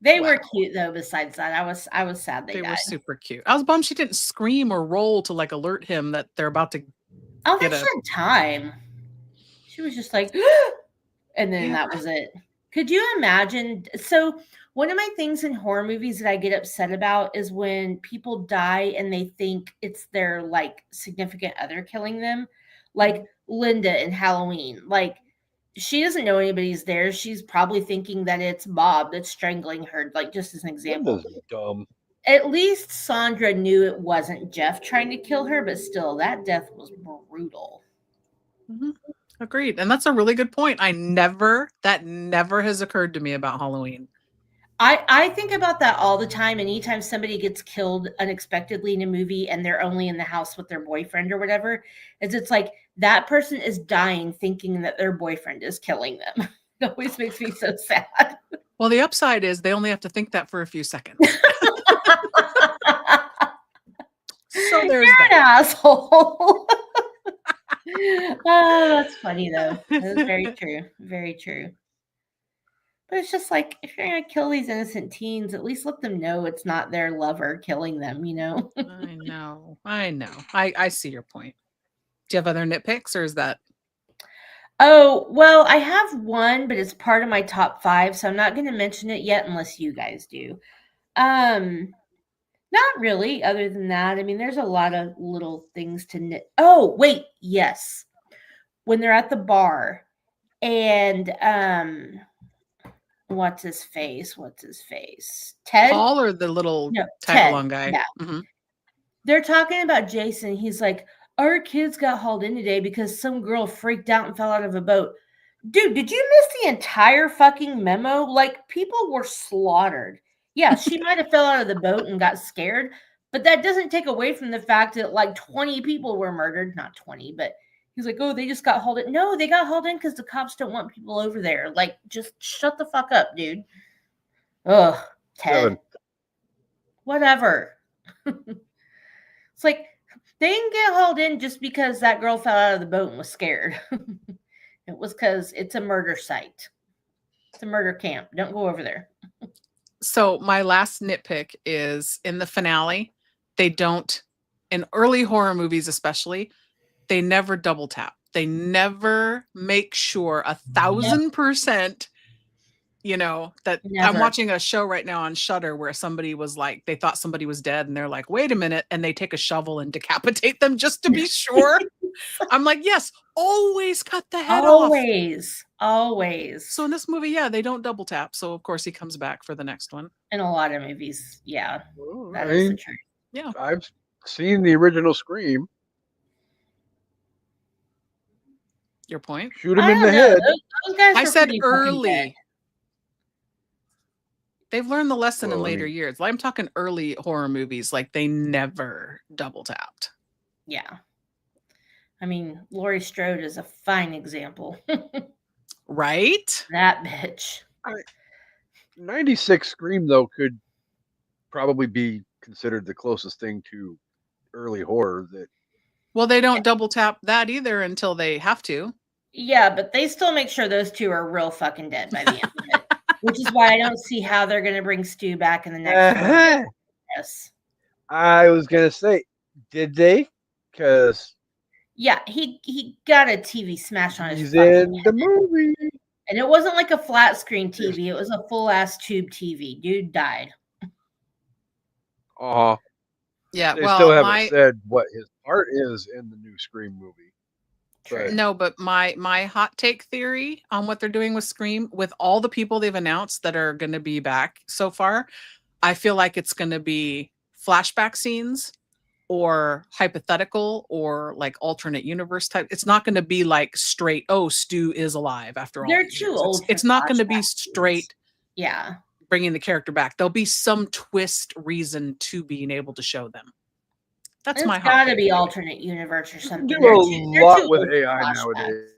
They were cute though. Besides that, I was sad they were died. super cute. I was bummed she didn't scream or roll to like alert him that they're about to. I don't think she had time. She was just like, and then that was it. Could you imagine? So one of my things in horror movies that I get upset about is when people die and they think it's their like significant other killing them, like Linda in Halloween. Like she doesn't know anybody's there. She's probably thinking that it's Bob that's strangling her. Like just as an example. Linda's dumb. At least Sandra knew it wasn't Jeff trying to kill her, but still, that death was brutal. Mm-hmm. Agreed. And that's a really good point. That never has occurred to me about Halloween. I think about that all the time. Anytime somebody gets killed unexpectedly in a movie and they're only in the house with their boyfriend or whatever, it's like that person is dying thinking that their boyfriend is killing them. It always makes me so sad. Well, the upside is they only have to think that for a few seconds. So there's You're an asshole. Oh, that's funny though. That is very true. Very true. But it's just like if you're gonna kill these innocent teens, at least let them know it's not their lover killing them, you know? I know. I see your point. Do you have other nitpicks or is that? Oh, well, I have one, but it's part of my top 5, so I'm not gonna mention it yet unless you guys do. Not really, other than that. I mean, there's a lot of little things to nit. Oh, wait, yes. When they're at the bar and what's his face? Ted? Paul or the little tag-along guy? Yeah. Mm-hmm. They're talking about Jason. He's like, our kids got hauled in today because some girl freaked out and fell out of a boat. Dude, did you miss the entire fucking memo? Like, people were slaughtered. Yeah, she might have fell out of the boat and got scared, but that doesn't take away from the fact that like 20 people were murdered. Not 20, but he's like, oh, they just got hauled in. No, they got hauled in because the cops don't want people over there. Like, just shut the fuck up, dude. Ugh, Ted. 7. Whatever. It's like, they didn't get hauled in just because that girl fell out of the boat and was scared. It was because it's a murder site. It's a murder camp. Don't go over there. So my last nitpick is in the finale, they don't, in early horror movies especially, they never double tap. They never make sure 1,000%, you know, that Never. I'm watching a show right now on Shudder where somebody was like, they thought somebody was dead and they're like, wait a minute. And they take a shovel and decapitate them just to be sure. I'm like, yes, always cut the head off. Always. So in this movie, yeah, they don't double tap. So of course he comes back for the next one. In a lot of movies, yeah. Well, That I is the mean, truth. Yeah. I've seen the original Scream. Your point? Shoot him in the head. Those guys I were said pretty fucking dead. early. They've learned the lesson in Well, I later mean- years. I'm talking early horror movies. Like they never double tapped. Yeah. I mean, Laurie Strode is a fine example. Right? That bitch. 96 Scream, though, could probably be considered the closest thing to early horror that Well, they don't double tap that either until they have to. Yeah, but they still make sure those two are real fucking dead by the end of it. Which is why I don't see how they're going to bring Stu back in the next one. Yes. I was gonna say, did they? Because Yeah, he got a TV smash on his He's fucking in the head. movie. And it wasn't like a flat screen TV. It was a full ass tube TV. Dude died. Yeah, They still well, haven't said what his part is in the new Scream movie. True. no, but my hot take theory on what they're doing with Scream, with all the people they've announced that are going to be back so far, I feel like it's going to be flashback scenes or hypothetical or like alternate universe type. It's not going to be like straight, oh, Stu is alive after all They're these too years. old It's for not going to be flashback scenes. straight Yeah. bringing the character back. There'll be some twist reason to being able to show them. That's It's my hot gotta take be theory. alternate universe or something. Do They're a too lot with old for AI flashbacks. nowadays.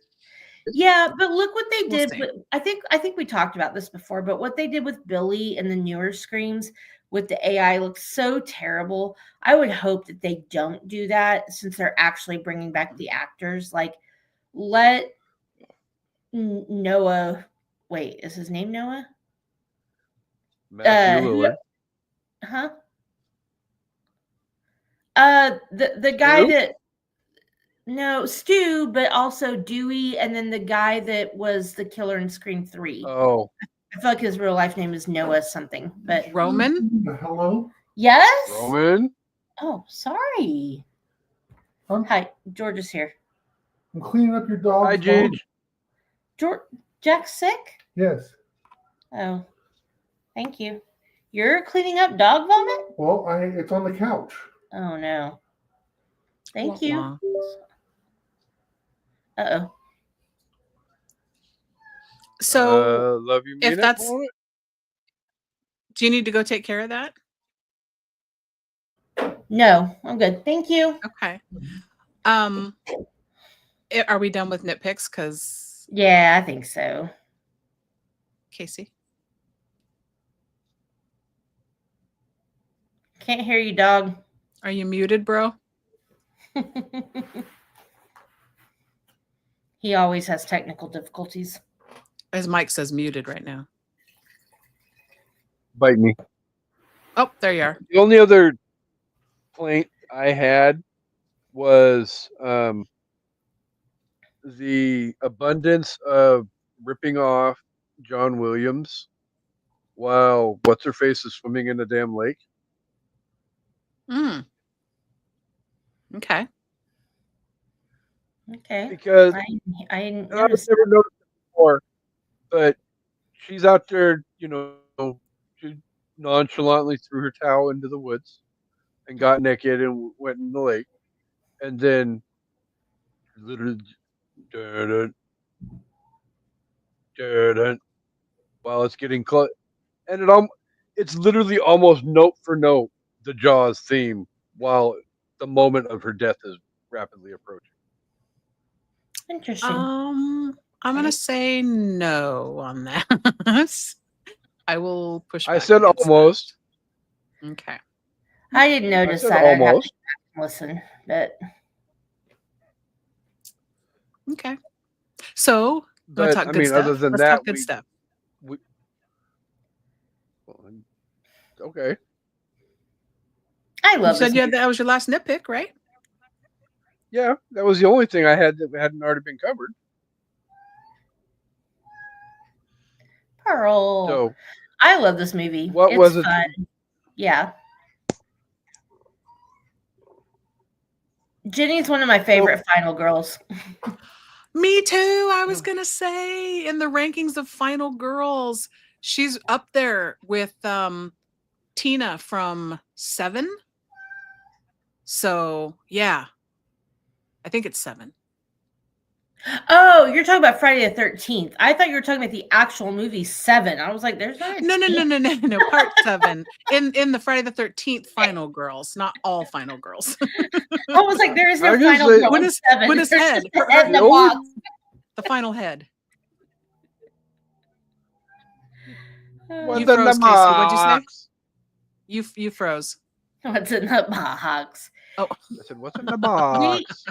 Yeah, but look what they We'll did. see. With, I think we talked about this before, but what they did with Billy and the newer Screams with the AI looks so terrible. I would hope that they don't do that since they're actually bringing back the actors. Like, let Noah. Wait, is his name Noah? Matthew Lillard. Huh? The guy Stu? that no Stu, but also Dewey, and then the guy that was the killer in Scream 3. Oh, I feel like his real life name is Noah something, but Roman? Hello? yes. Roman. Oh, sorry. Hi, George is here. I'm cleaning up your dog's Hi, bone. Gage. George, Jack's sick? Yes. Oh, thank you. You're cleaning up dog vomit? Well, it's on the couch. Oh no. Thank you. Wah. Uh-oh. So love you. if mean it, that's- won't it? do you need to go take care of that? No, I'm good. Thank you. Okay. Are we done with nitpicks? Because Yeah, I think so. Casey. Can't hear you, dog. Are you muted, bro? He always has technical difficulties. His mic says muted right now. Bite me. Oh, there you are. The only other complaint I had was the abundance of ripping off John Williams while what's her face is swimming in the damn lake. Okay. Okay. Because I and I've noticed. never noticed it before, but she's out there, she nonchalantly threw her towel into the woods and got naked and went in the lake, and then literally while it's getting close, and it's literally almost note for note the Jaws theme while the moment of her death is rapidly approaching. Interesting. I'm gonna say no on that. I will push. I back said against almost. that. Okay. I didn't notice said that. I'd have to almost. listen, but Okay. So we'll But talk I good mean, stuff. other than Let's that, talk good stuff. Okay. I You love said this. that was your last nitpick, right? Yeah, that was the only thing I had that hadn't already been covered. Pearl. So, I love this movie. what It's was it? fun. Yeah. Jenny's one of my favorite final girls. Me too. I was gonna say in the rankings of Final Girls, she's up there with Tina from 7. So yeah, I think it's 7. Oh, you're talking about Friday the 13th. I thought you were talking about the actual movie 7. I was like, there's not a No. Part 7 in the Friday the 13th Final Girls, not all Final Girls. I was like, there is no I was gonna final say- girl When in is- 7. when is There's Head? just the head in the The only- box. The final head. What's You in the froze, Casey. What'd you say? box? You froze. What's in the box? I said, "What's in the box?"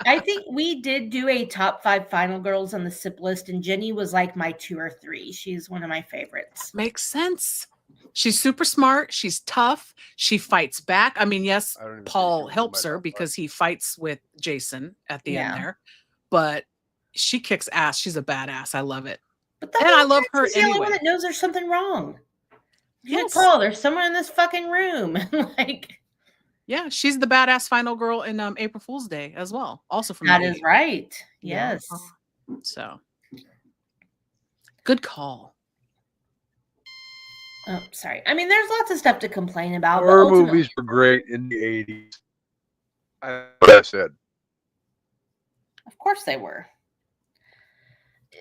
I think we did do a top 5 final girls on the SIP list, and Jenny was like my 2 or 3. She's one of my favorites. Makes sense. She's super smart. She's tough. She fights back. I mean, yes, I don't even think Paul she was in helps my her top because five. he fights with Jason at the end Yeah. there, but she kicks ass. She's a badass. I love it. But the And whole I love time her she's the only one anyway. that knows there's something wrong. She's like, Yes. Paul, there's someone in this fucking room. Like, Yeah, she's the badass final girl in April Fool's Day as well. Also from that the is 80s. right. Yeah. Yes. So good call. Oh, sorry. I mean, there's lots of stuff to complain about, but Horror ultimately, movies were great in the 80s. What I said. of course they were.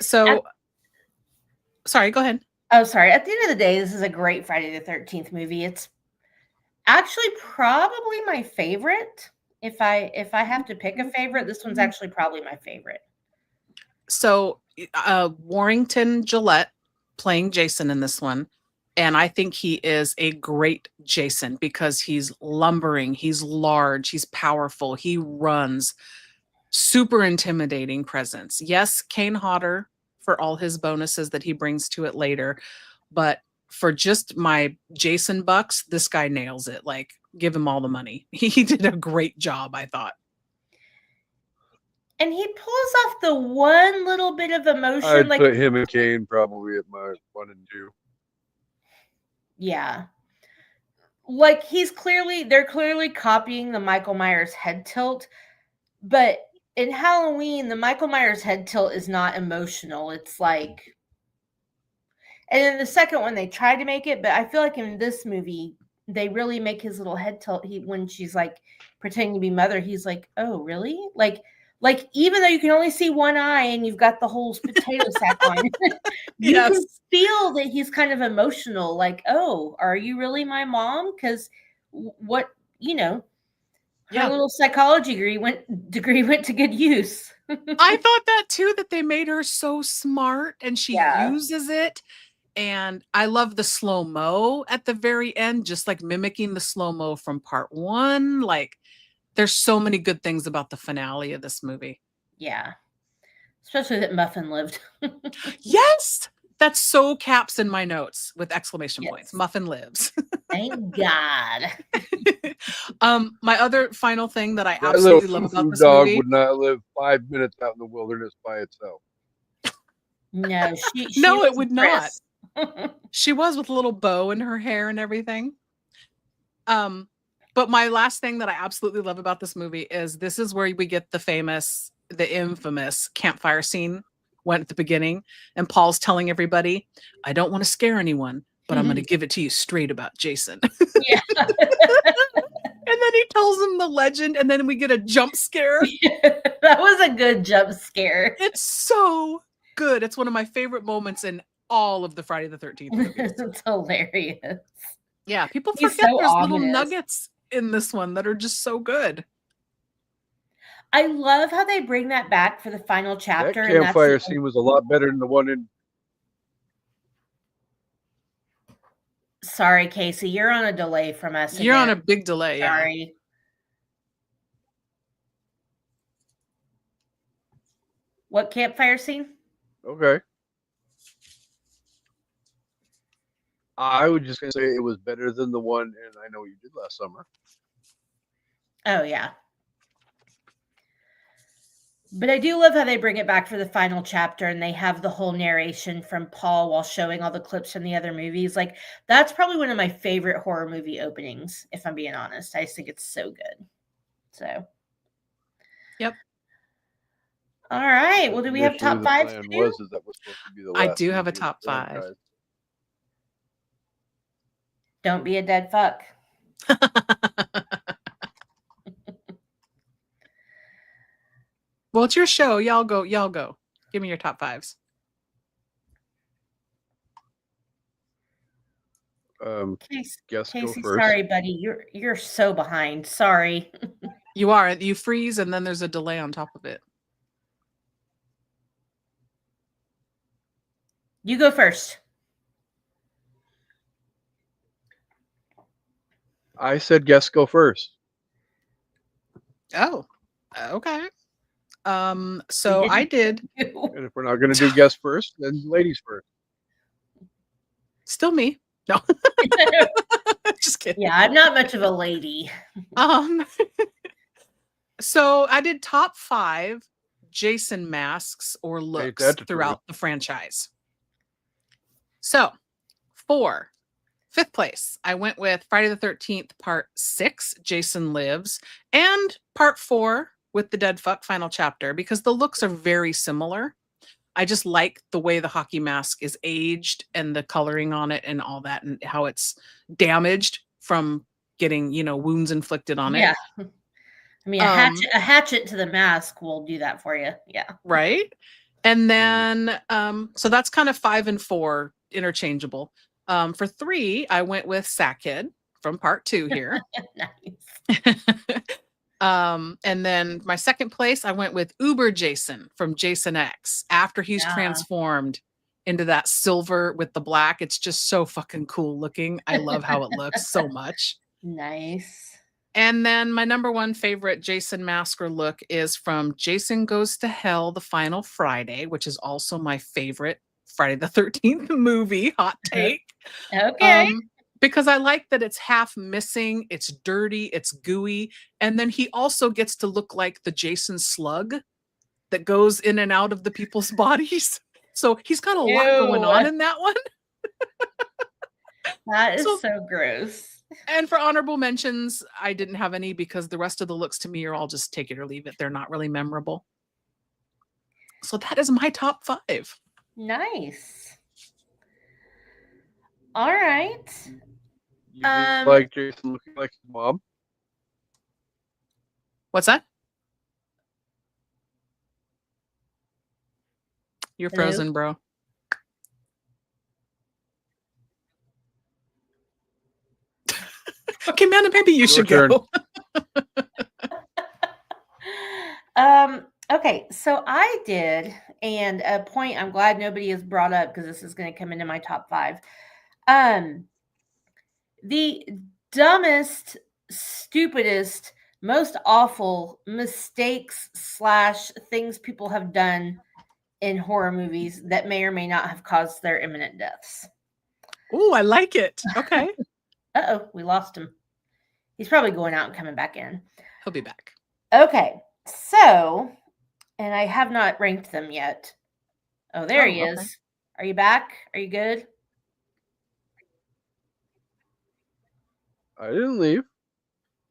So sorry, go ahead. Oh, sorry. At the end of the day, this is a great Friday the 13th movie. It's actually probably my favorite. If I have to pick a favorite, this one's actually probably my favorite. So Warrington Gillette playing Jason in this one. And I think he is a great Jason because he's lumbering, he's large, he's powerful, he runs, super intimidating presence. Yes, Kane Hodder for all his bonuses that he brings to it later, but for just my Jason bucks, this guy nails it. Like, give him all the money. He did a great job, I thought. And he pulls off the one little bit of emotion. I'd Like, put him and Kane probably at my 1 and 2. yeah. Like, they're clearly copying the Michael Myers head tilt. But in Halloween, the Michael Myers head tilt is not emotional. It's like, and then the second one, they tried to make it, but I feel like in this movie, they really make his little head tilt. When she's like pretending to be mother, he's like, "Oh, really?" Like even though you can only see one eye and you've got the whole potato sack on, you can feel that he's kind of emotional. Like, "Oh, are you really my mom?" Because what her little psychology degree went to good use. I thought that too, that they made her so smart and she uses it. And I love the slow-mo at the very end, just like mimicking the slow-mo from part 1. Like, there's so many good things about the finale of this movie. Yeah. Especially that Muffin lived. Yes! That's so caps in my notes with exclamation points. Muffin lives. Thank God. My other final thing that I That absolutely little love about this dog movie. would not live 5 minutes out in the wilderness by itself. No, she No, was it would Chris. not. She was with a little bow in her hair and everything. But my last thing that I absolutely love about this movie is this is where we get the infamous campfire scene when at the beginning, and Paul's telling everybody, I don't want to scare anyone, but I'm going to give it to you straight about Jason. Yeah. And then he tells them the legend, and then we get a jump scare. That was a good jump scare. It's so good. It's one of my favorite moments in all of the Friday the 13th movies. It's hilarious. Yeah, people He's forget so there's ominous. little nuggets in this one that are just so good. I love how they bring that back for the final chapter. That campfire scene was a lot better than the one in. Sorry, Casey, you're on a delay from us. You're again. on a big delay. Sorry. Yeah. What campfire scene? Okay. I was just going to say it was better than the one in I Know What You Did Last Summer. Oh, yeah. But I do love how they bring it back for the final chapter and they have the whole narration from Paul while showing all the clips from the other movies. Like, that's probably one of my favorite horror movie openings, if I'm being honest. I just think it's so good. So. Yep. All right. Well, do we have top five? That was supposed to be the last I do have a movie in top the 5. franchise. Don't be a dead fuck. Well, it's your show. Y'all go. Give me your top 5s. Casey, go first. Sorry, buddy. You're so behind. Sorry. You are. You freeze, and then there's a delay on top of it. You go first. I said guests go first. Oh, okay. So I did. And if we're not going to do guests first, then ladies first. Still me. No. Just kidding. Yeah, I'm not much of a lady. So I did top 5 Jason masks or looks that the throughout the franchise. So for 5th place, I went with Friday the 13th, part 6, Jason Lives, and part 4 with the Dead Fuck final chapter, because the looks are very similar. I just like the way the hockey mask is aged and the coloring on it and all that, and how it's damaged from getting, wounds inflicted on it. Yeah. I mean, a hatchet to the mask will do that for you. Yeah. Right. And then, so that's kind of 5 and 4 interchangeable. For 3, I went with Sackhead from part 2 here. Nice. And then my 2nd place, I went with Uber Jason from Jason X after he's transformed into that silver with the black. It's just so fucking cool looking. I love how it looks so much. Nice. And then my number 1 favorite Jason masker look is from Jason Goes to Hell, The Final Friday, which is also my favorite Friday the 13th movie. Hot take. Okay. Because I like that it's half missing, it's dirty, it's gooey, and then he also gets to look like the Jason slug that goes in and out of the people's bodies. So he's got a lot going on in that one. That is so gross. And for honorable mentions, I didn't have any because the rest of the looks to me are all just take it or leave it. They're not really memorable. So that is my top 5. Nice. All right. You didn't like Jason looking like his mom? What's that? You're frozen, bro. Okay, man, maybe you should go. Okay, so I did, and a point I'm glad nobody has brought up because this is going to come into my top 5. The dumbest, stupidest, most awful mistakes / things people have done in horror movies that may or may not have caused their imminent deaths. Oh, I like it. Okay. Uh-oh, we lost him. He's probably going out and coming back in. He'll be back. Okay, so, and I have not ranked them yet. Oh, there he is. Okay. Are you back? Are you good? I didn't leave.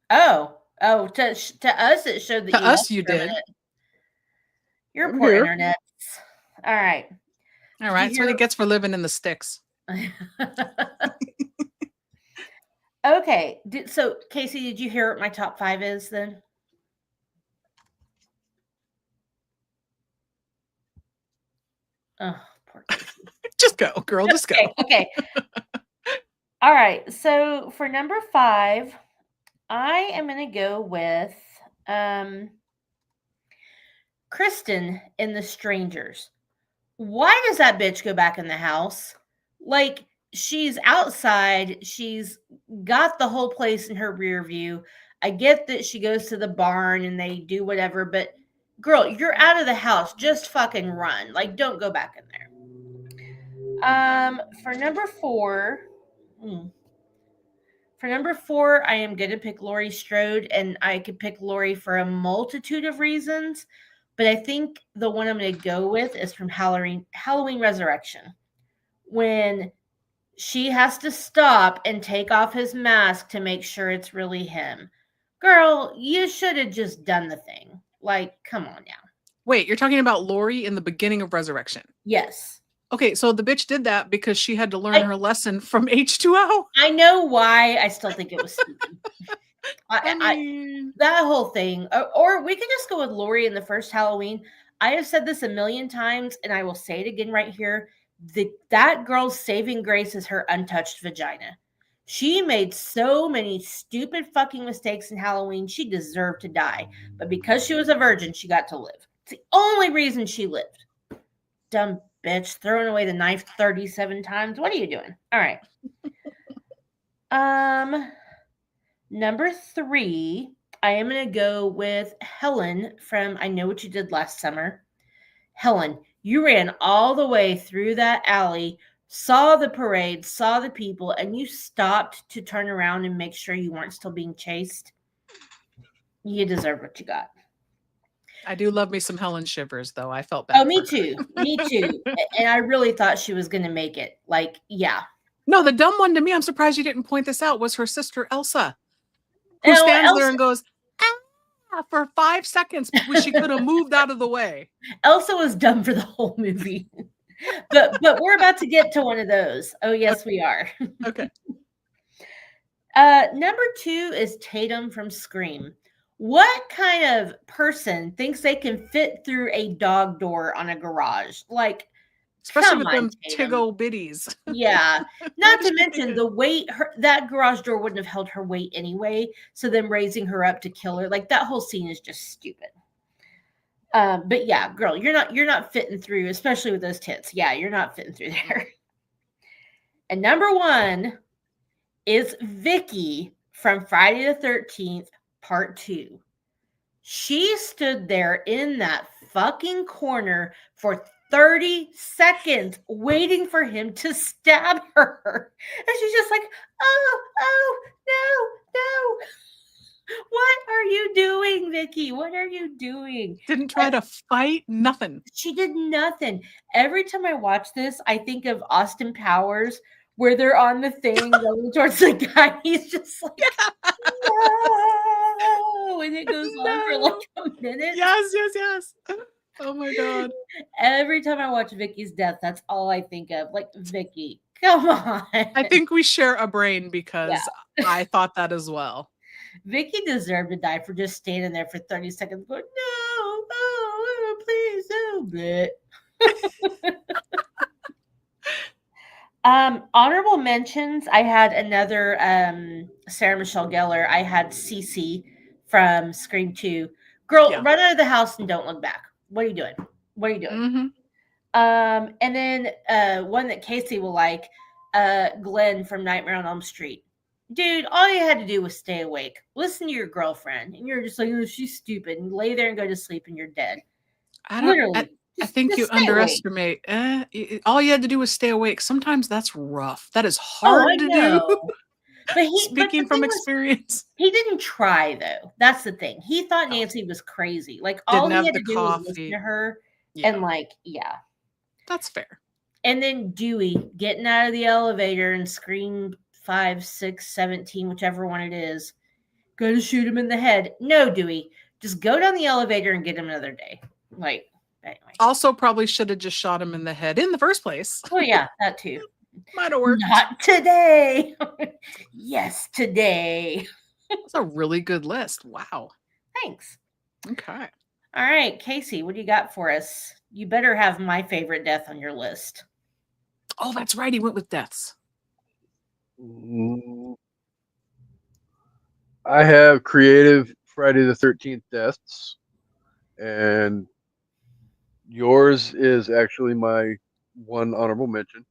Oh, to us it showed that to us you did. Your I'm poor here. internet. All right. All right. That's what he gets for living in the sticks. Okay. So, Casey, did you hear what my top 5 is then? Oh, poor Casey. Just go, girl. Just go. Okay. All right. So for number 5, I am going to go with Kristen in The Strangers. Why does that bitch go back in the house? Like, she's outside. She's got the whole place in her rear view. I get that she goes to the barn and they do whatever, but girl, you're out of the house. Just fucking run. Like, don't go back in there. For number 4, I am going to pick Laurie Strode, and I could pick Laurie for a multitude of reasons, but I think the one I'm going to go with is from Halloween Resurrection, when she has to stop and take off his mask to make sure it's really him. Girl, you should have just done the thing. Like, come on now. Wait, you're talking about Laurie in the beginning of Resurrection? Yes. Okay, so the bitch did that because she had to learn her lesson from H2O. I know why. I still think it was stupid. I that whole thing. Or we could just go with Laurie in the first Halloween. I have said this a million times, and I will say it again right here. That girl's saving grace is her untouched vagina. She made so many stupid fucking mistakes in Halloween. She deserved to die. But because she was a virgin, she got to live. It's the only reason she lived. Dumb bitch, throwing away the knife 37 times. What are you doing? All right. Number 3, I am going to go with Helen from I Know What You Did Last Summer. Helen, you ran all the way through that alley saw the parade, saw the people, and you stopped to turn around and make sure you weren't still being chased, you deserve what you got. I do love me some Helen Shivers, though. I felt bad. Oh, me for her. too. Me too. And I really thought she was going to make it. Like, yeah. No, the dumb one to me, I'm surprised you didn't point this out, was her sister Elsa, who No, stands there Elsa, and goes, ah, for 5 seconds, when she could have moved out of the way. Elsa was dumb for the whole movie. but we're about to get to one of those. Oh, yes, we are. Okay. Number 2 is Tatum from Scream. What kind of person thinks they can fit through a dog door on a garage? Like, Especially come with on, them Tatum. tig old biddies. Yeah. Not does to she mention think the weight, that garage door wouldn't have held her weight anyway. So them raising her up to kill her, like that whole scene is just stupid. But yeah, girl, you're not fitting through, especially with those tits. Yeah, you're not fitting through there. And number 1 is Vicky from Friday the 13th, Part 2. She stood there in that fucking corner for 30 seconds waiting for him to stab her. And she's just like, oh, no. What are you doing, Vicky? What are you doing? Didn't try to fight, nothing. She did nothing. Every time I watch this, I think of Austin Powers, where they're on the thing going towards the guy. He's just like, no, and it goes on for like a minute. Yes. Oh my God. Every time I watch Vicky's death, that's all I think of. Like, Vicky, come on. I think we share a brain because I thought that as well. Vicky deserved to die for just standing there for 30 seconds going, no, oh, please, oh, honorable mentions. I had another Sarah Michelle Gellar. I had Cece from Scream 2. Girl, run out of the house and don't look back. What are you doing? Mm-hmm. And then one that Casey will like, Glenn from Nightmare on Elm Street. Dude, all you had to do was stay awake. Listen to your girlfriend. And you're just like, oh, she's stupid. And you lay there and go to sleep and you're dead. Literally. I think you underestimate. All you had to do was stay awake. Sometimes that's rough. That is hard to do. But Speaking from experience. He didn't try, though. That's the thing. He thought Nancy was crazy. Like, all he had to do was listen to her. And like, yeah. That's fair. And then Dewey getting out of the elevator and Scream 5, 6, 17, whichever one it is, go to shoot him in the head. No, Dewey, just go down the elevator and get him another day. Like, anyway. Also, probably should have just shot him in the head in the first place. Oh, yeah, that too. Might have worked. Not today. Yes, today. That's a really good list. Wow. Thanks. Okay. All right, Casey, what do you got for us? You better have my favorite death on your list. Oh, that's right. He went with deaths. I have creative Friday the 13th deaths, and yours is actually my one honorable mention.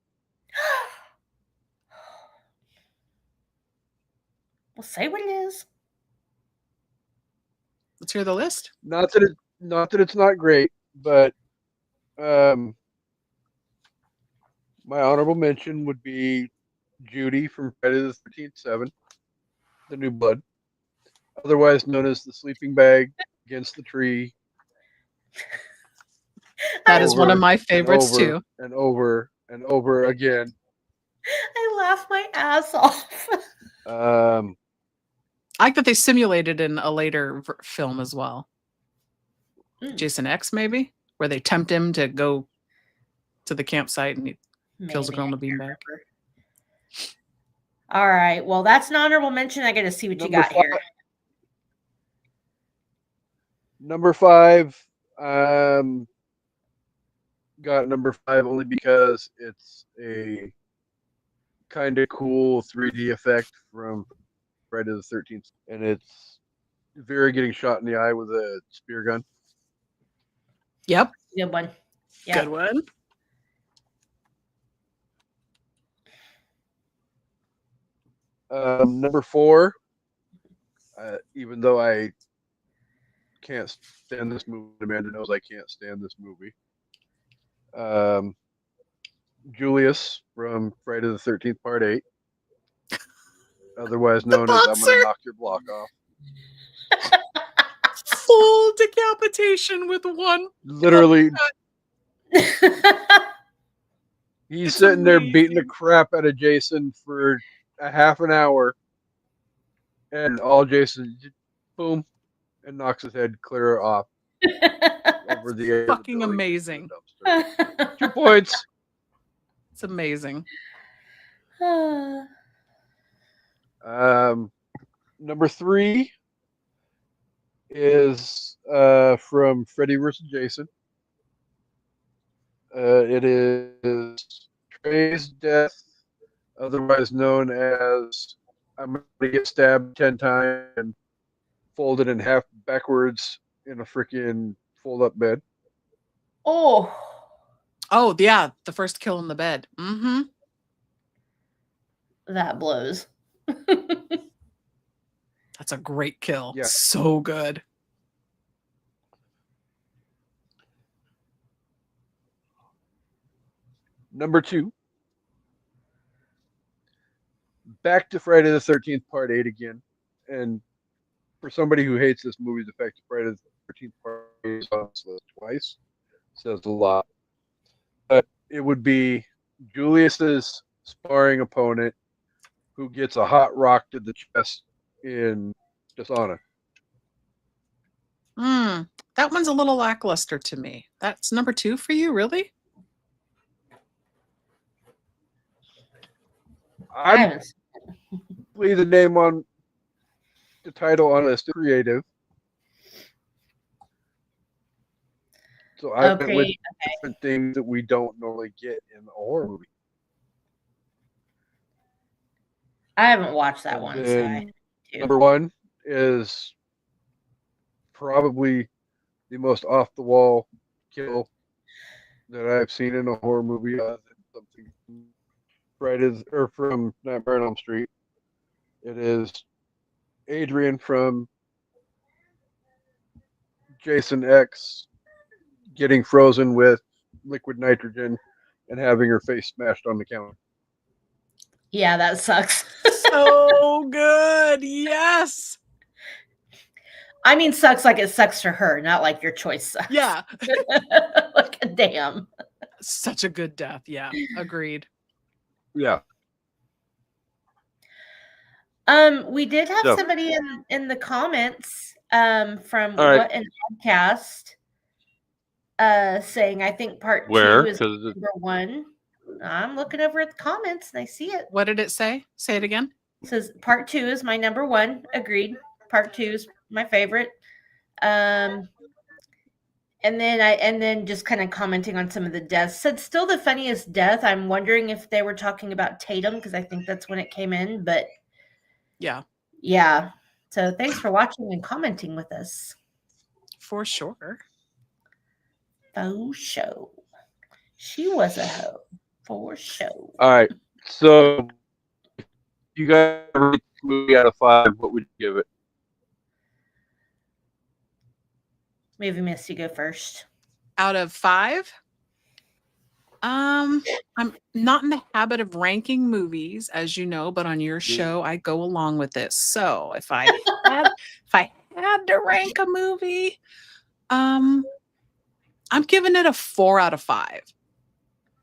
Well, say what it is. Let's hear the list. Not that it's not great, but my honorable mention would be Judy from Friday the 13th 7, The New Blood, otherwise known as the sleeping bag against the tree. That is one of my favorites too. And over and over again. I laughed my ass off. I like that they simulated in a later film as well. Jason X, maybe, where they tempt him to go to the campsite and he kills a girl in a beanbag. All right. Well, that's an honorable mention. I got to see what you got here. Number 5. Got number 5 only because it's a kind of cool 3D effect from Friday the 13th, and it's Vera getting shot in the eye with a spear gun. Yep. Good one. Yep. Good one. Number 4, even though I can't stand this movie, Amanda knows I can't stand this movie. Julius from Friday the 13th Part 8, otherwise known as I'm boxer. going to knock your block off. Full decapitation with one. Literally, uppercut. he's It's sitting there beating the amazing. crap out of Jason for a half an hour, and all Jason, boom, and knocks his head clear off over the edge of the Fucking building into amazing. the dumpster. 2 points. It's amazing. Number 3 is from Freddy vs. Jason. It is Trey's death, otherwise known as I'm going to get stabbed 10 times and folded in half backwards in a freaking fold-up bed. Oh, Yeah, the first kill in the bed. Mm-hmm. that blows. That's a great kill. Yeah. So good. Number 2, back to Friday the 13th Part 8 again. And for somebody who hates this movie, the fact that Friday the 13th Part 8 is on this list twice says a lot. But it would be Julius's sparring opponent who gets a hot rock to the chest in Dishonor. That one's a little lackluster to me. That's number 2 for you, really? I I'm haven't. leave the name on the title on this creative. So I went with different things that we don't normally get in a horror movie. I haven't watched that And one. So then number 1 is probably the most off the wall kill that I've seen in a horror movie other than something from Nightmare on Elm Street. It is Adrian from Jason X getting frozen with liquid nitrogen and having her face smashed on the counter. yeah, that sucks. So good. Yes. I mean, sucks like it sucks for her, not like your choice sucks. Yeah. Like a damn. Such a good death. Yeah. Agreed. Yeah. We did have So- somebody in the comments from All right. What an Podcast saying I think part Where? 2 is number 1. I'm looking over at the comments and I see it. What did it say? Say it again. It says part 2 is my number 1. Agreed. Part 2 is my favorite. And then just kind of commenting on some of the deaths. Said still the funniest death. I'm wondering if they were talking about Tatum because I think that's when it came in. But Yeah. So thanks for watching and commenting with us. For sure. Faux show. She was a hoe. For show. All right. So you guys rate the movie out of 5, what would you give it? Maybe Misty go first. Out of 5? I'm not in the habit of ranking movies, as you know, but on your show, I go along with this. So if I had to rank a movie, I'm giving it a 4 out of 5.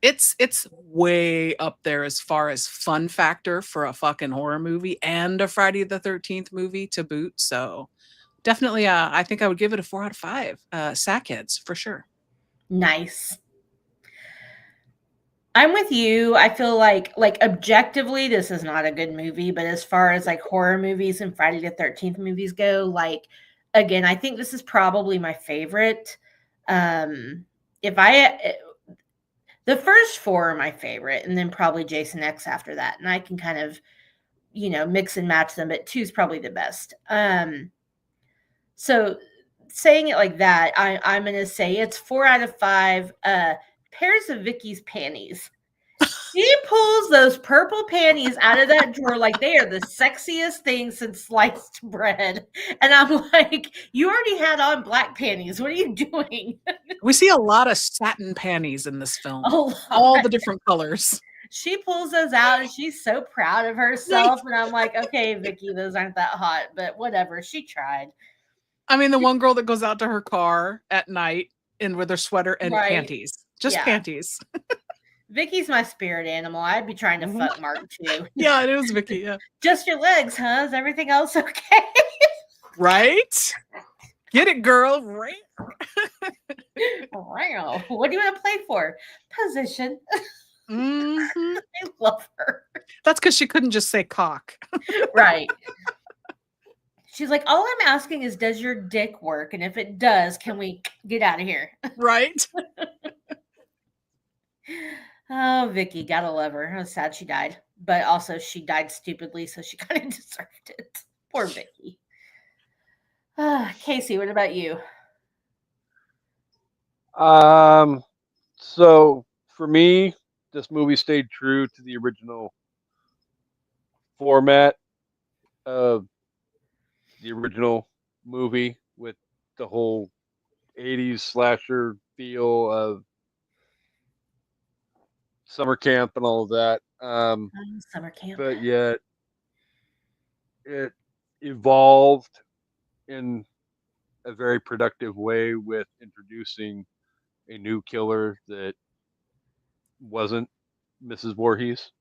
It's way up there as far as fun factor for a fucking horror movie and a Friday the 13th movie to boot. So definitely, I think I would give it a 4 out of 5. Sackheads for sure. Nice. I'm with you. I feel like objectively, this is not a good movie, but as far as like horror movies and Friday the 13th movies go, like, again, I think this is probably my favorite. The first 4 are my favorite, and then probably Jason X after that. And I can kind of, mix and match them, but 2 is probably the best. So saying it like that, I'm going to say it's 4 out of 5 pairs of Vicky's panties. She pulls those purple panties out of that drawer like they are the sexiest thing since sliced bread. And I'm like, you already had on black panties. What are you doing? We see a lot of satin panties in this film. Oh, All the different colors. she pulls those out and she's so proud of herself. And I'm like, okay, Vicky, those aren't that hot, but whatever. She tried. I mean, the one girl that goes out to her car at night in with her sweater and Right. panties. Just Yeah. panties. Vicky's my spirit animal. I'd be trying to fuck Mark too. Yeah, it is Vicky. Yeah. Just your legs, huh? Is everything else okay? Right? Get it, girl. Right. Wow. What do you want to play for? Position. Mhm. I love her. That's because she couldn't just say cock. Right. She's like, all I'm asking is, does your dick work? And if it does, can we get out of here? Right? Oh, Vicky, gotta love her. I was sad she died, but also she died stupidly, so she kind of deserved it. Poor Vicky. Casey, what about you? So for me, this movie stayed true to the original format of the original movie with the whole 80s slasher feel of summer camp and all of that. Summer camp. But yet it evolved in a very productive way with introducing a new killer that wasn't Mrs. Voorhees.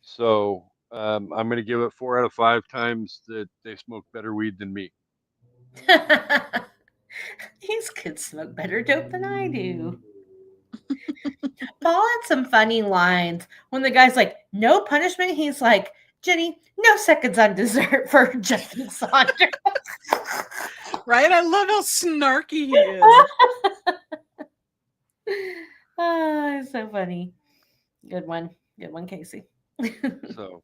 So I'm going to give it 4 out of 5 times that they smoked better weed than me. These kids smoke better dope than I do. Paul had some funny lines when the guy's like, no punishment. He's like, Jenny, no seconds on dessert for Justin Saunders. Right? I love how snarky he is. Oh, it's so funny. Good one. Good one, Casey. So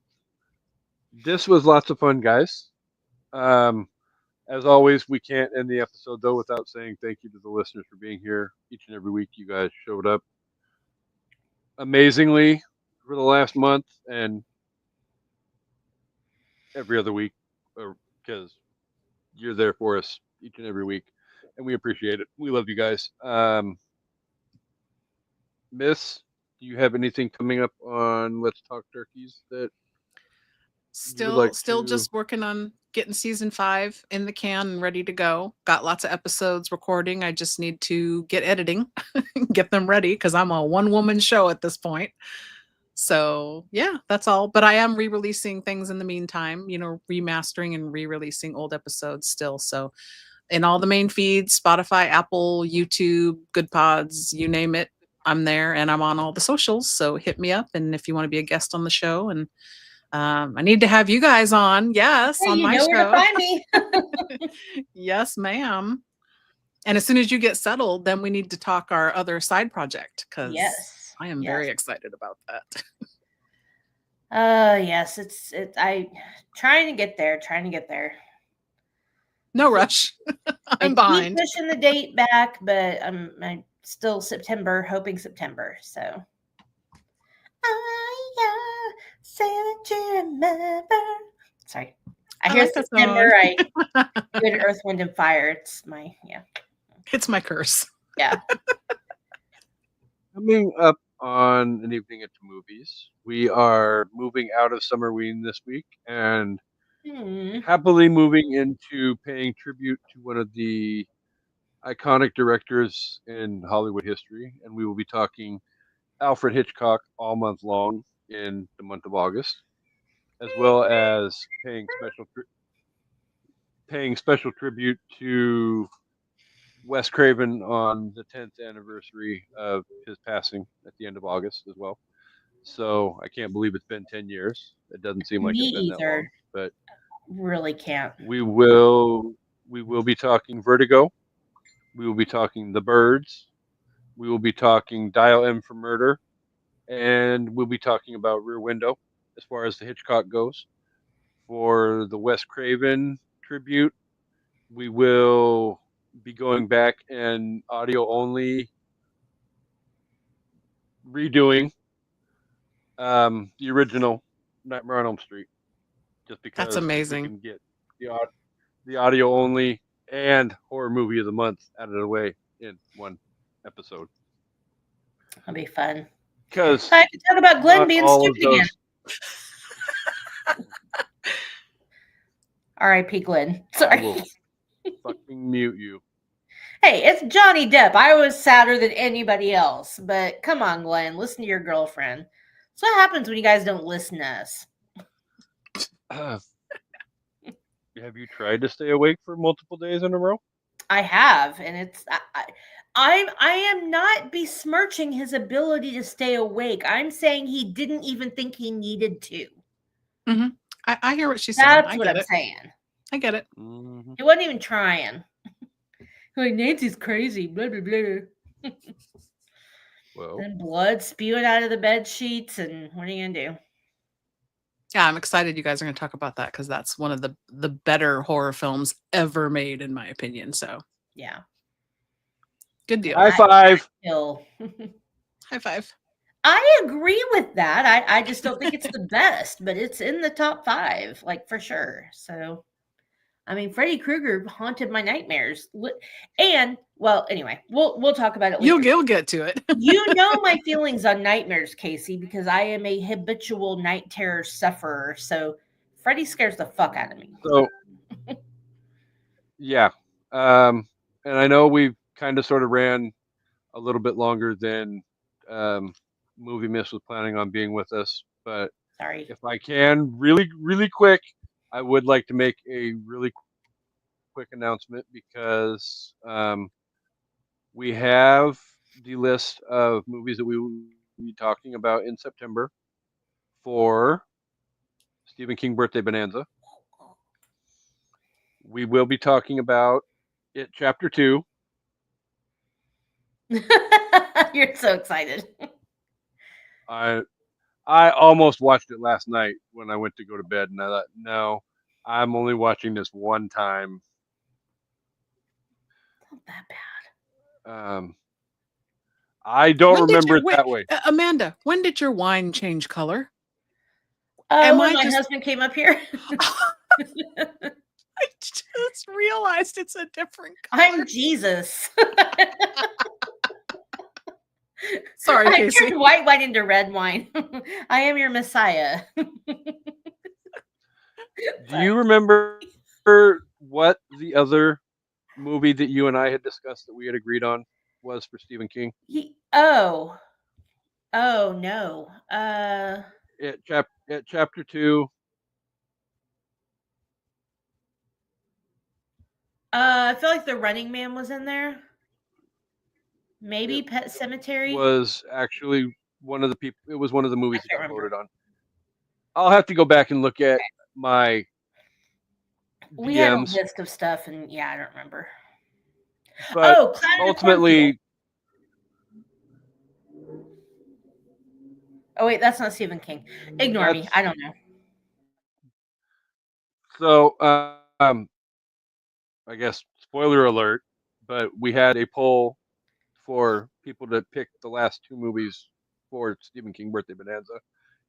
this was lots of fun, guys. As always, we can't end the episode though without saying thank you to the listeners for being here each and every week. You guys showed up amazingly for the last month and every other week because you're there for us each and every week, and we appreciate it. We love you guys. Miss, do you have anything coming up on Let's Talk Turkeys that Still to- just working on getting season 5 in the can and ready to go. Got lots of episodes recording. I just need to get editing, get them ready because I'm a one-woman show at this point. So yeah, that's all. But I am re-releasing things in the meantime, remastering and re-releasing old episodes still. So in all the main feeds, Spotify, Apple, YouTube, Good Pods, you name it, I'm there and I'm on all the socials. So hit me up. And if you want to be a guest on the show, and I need to have you guys on. Yes, Hey, on you my know show. where to find me. Yes, ma'am. And as soon as you get settled, then we need to talk our other side project because Yes. I am very excited about that. Yes, I trying to get there. No rush. I'm behind. Keep pushing the date back, but I'm still September, hoping September. So say that you remember. Sorry. I hear like that September. song. I go to Earth, Wind, and Fire. It's my It's my curse. Yeah. Coming up on an evening at the movies, we are moving out of Summerween this week and happily moving into paying tribute to one of the iconic directors in Hollywood history, and we will be talking Alfred Hitchcock all month long in the month of August, as well as paying special tribute to Wes Craven on the 10th anniversary of his passing at the end of August as well. So I can't believe it's been 10 years. It doesn't seem like it's been that long, but really can't. We will be talking Vertigo. We will be talking The Birds. We will be talking Dial M for Murder, and we'll be talking about Rear Window as far as the Hitchcock goes. For the Wes Craven tribute, we will be going back and audio only redoing The original Nightmare on Elm Street, just That's because we amazing. can get the audio only and horror movie of the month out of the way in one episode. That'll be fun. Because I have to talk about Glenn not being all of stupid again. those. R.I.P. Glenn. I Sorry. will fucking mute you. Hey, it's Johnny Depp. I was sadder than anybody else. But come on, Glenn. Listen to your girlfriend. That's what happens when you guys don't listen to us. Have you tried to stay awake for multiple days in a row? I have, and it's I am not besmirching his ability to stay awake. I'm saying he didn't even think he needed to. Mm-hmm. I hear what she's saying. That's I what get I'm it. saying. I get it. Mm-hmm. He wasn't even trying. Like, Nancy's crazy. Blah blah blah. Well, Then blood spewing out of the bed sheets, and what are you gonna do? Yeah, I'm excited you guys are going to talk about that because that's one of the better horror films ever made, in my opinion. So Yeah. good deal. high five. Still. High five. I agree with that. I just don't think it's the best, but it's in the top 5, like for sure. So, I mean, Freddy Krueger haunted my nightmares. And well, anyway, we'll talk about it later. You'll get to it. You know my feelings on nightmares, Casey, because I am a habitual night terror sufferer. So, Freddy scares the fuck out of me. So, yeah. And I know we kind of sort of ran a little bit longer than Movie Miss was planning on being with us. But Sorry. if I can, really, really quick, I would like to make a really quick announcement because we have the list of movies that we will be talking about in September for Stephen King Birthday Bonanza. We will be talking about it, Chapter 2. You're so excited. I almost watched it last night when I went to go to bed, and I thought, no, I'm only watching this one time. Not that bad. I don't remember it that way. Amanda, when did your wine change color? Am When I my just- husband came up here. I just realized it's a different color. I'm Jesus. Sorry, I Casey. turned white wine into red wine. I am your Messiah. Do you remember what the other movie that you and I had discussed that we had agreed on was for Stephen King? Oh no. At Chapter 2. I feel like The Running Man was in there. Maybe It Pet Cemetery. was actually one of the people. It was one of the movies that can't got remember. voted on. I'll have to go back and look at my We had a DMs, list of stuff, and yeah, I don't remember. but Cloud in a Cornfield. ultimately, Oh wait, that's not Stephen King. Ignore me. I don't know. so I guess spoiler alert, but we had a poll for people to pick the last 2 movies for Stephen King Birthday Bonanza,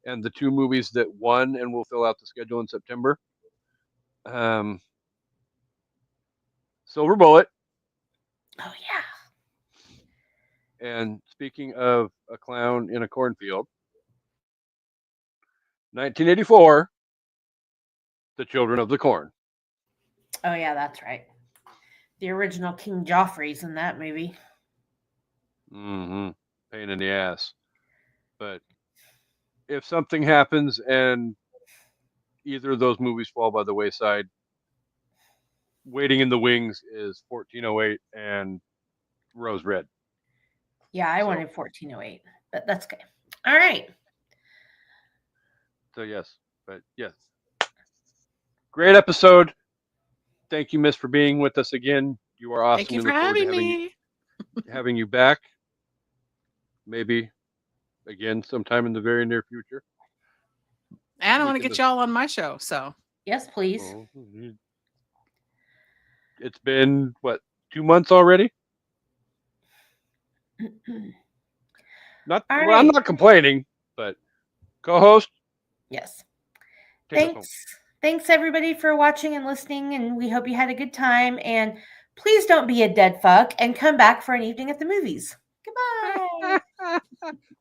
and the 2 movies that won, and we'll fill out the schedule in September. Silver Bullet. Oh yeah. And speaking of a clown in a cornfield, 1984, The Children of the Corn. Oh yeah, that's right. The original King Joffrey's in that movie. Mm-hmm. Pain in the ass. But if something happens and either of those movies fall by the wayside, Waiting in the Wings is 1408 and Rose Red. Yeah, I wanted 1408, but that's okay. All right. So yes, but yes. Great episode. Thank you, Miss, for being with us again. You are awesome. Thank you We for look forward to having me. having you back. Maybe again sometime in the very near future. And I We want to can get y'all on my show. So Yes, please. Oh, it's been what, 2 months already? Not All well, I'm right. not complaining, but Co-host, Yes. take us home. Thanks everybody for watching and listening, and we hope you had a good time. And please don't be a dead fuck and come back for an evening at the movies. Goodbye.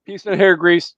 Peace and hair grease.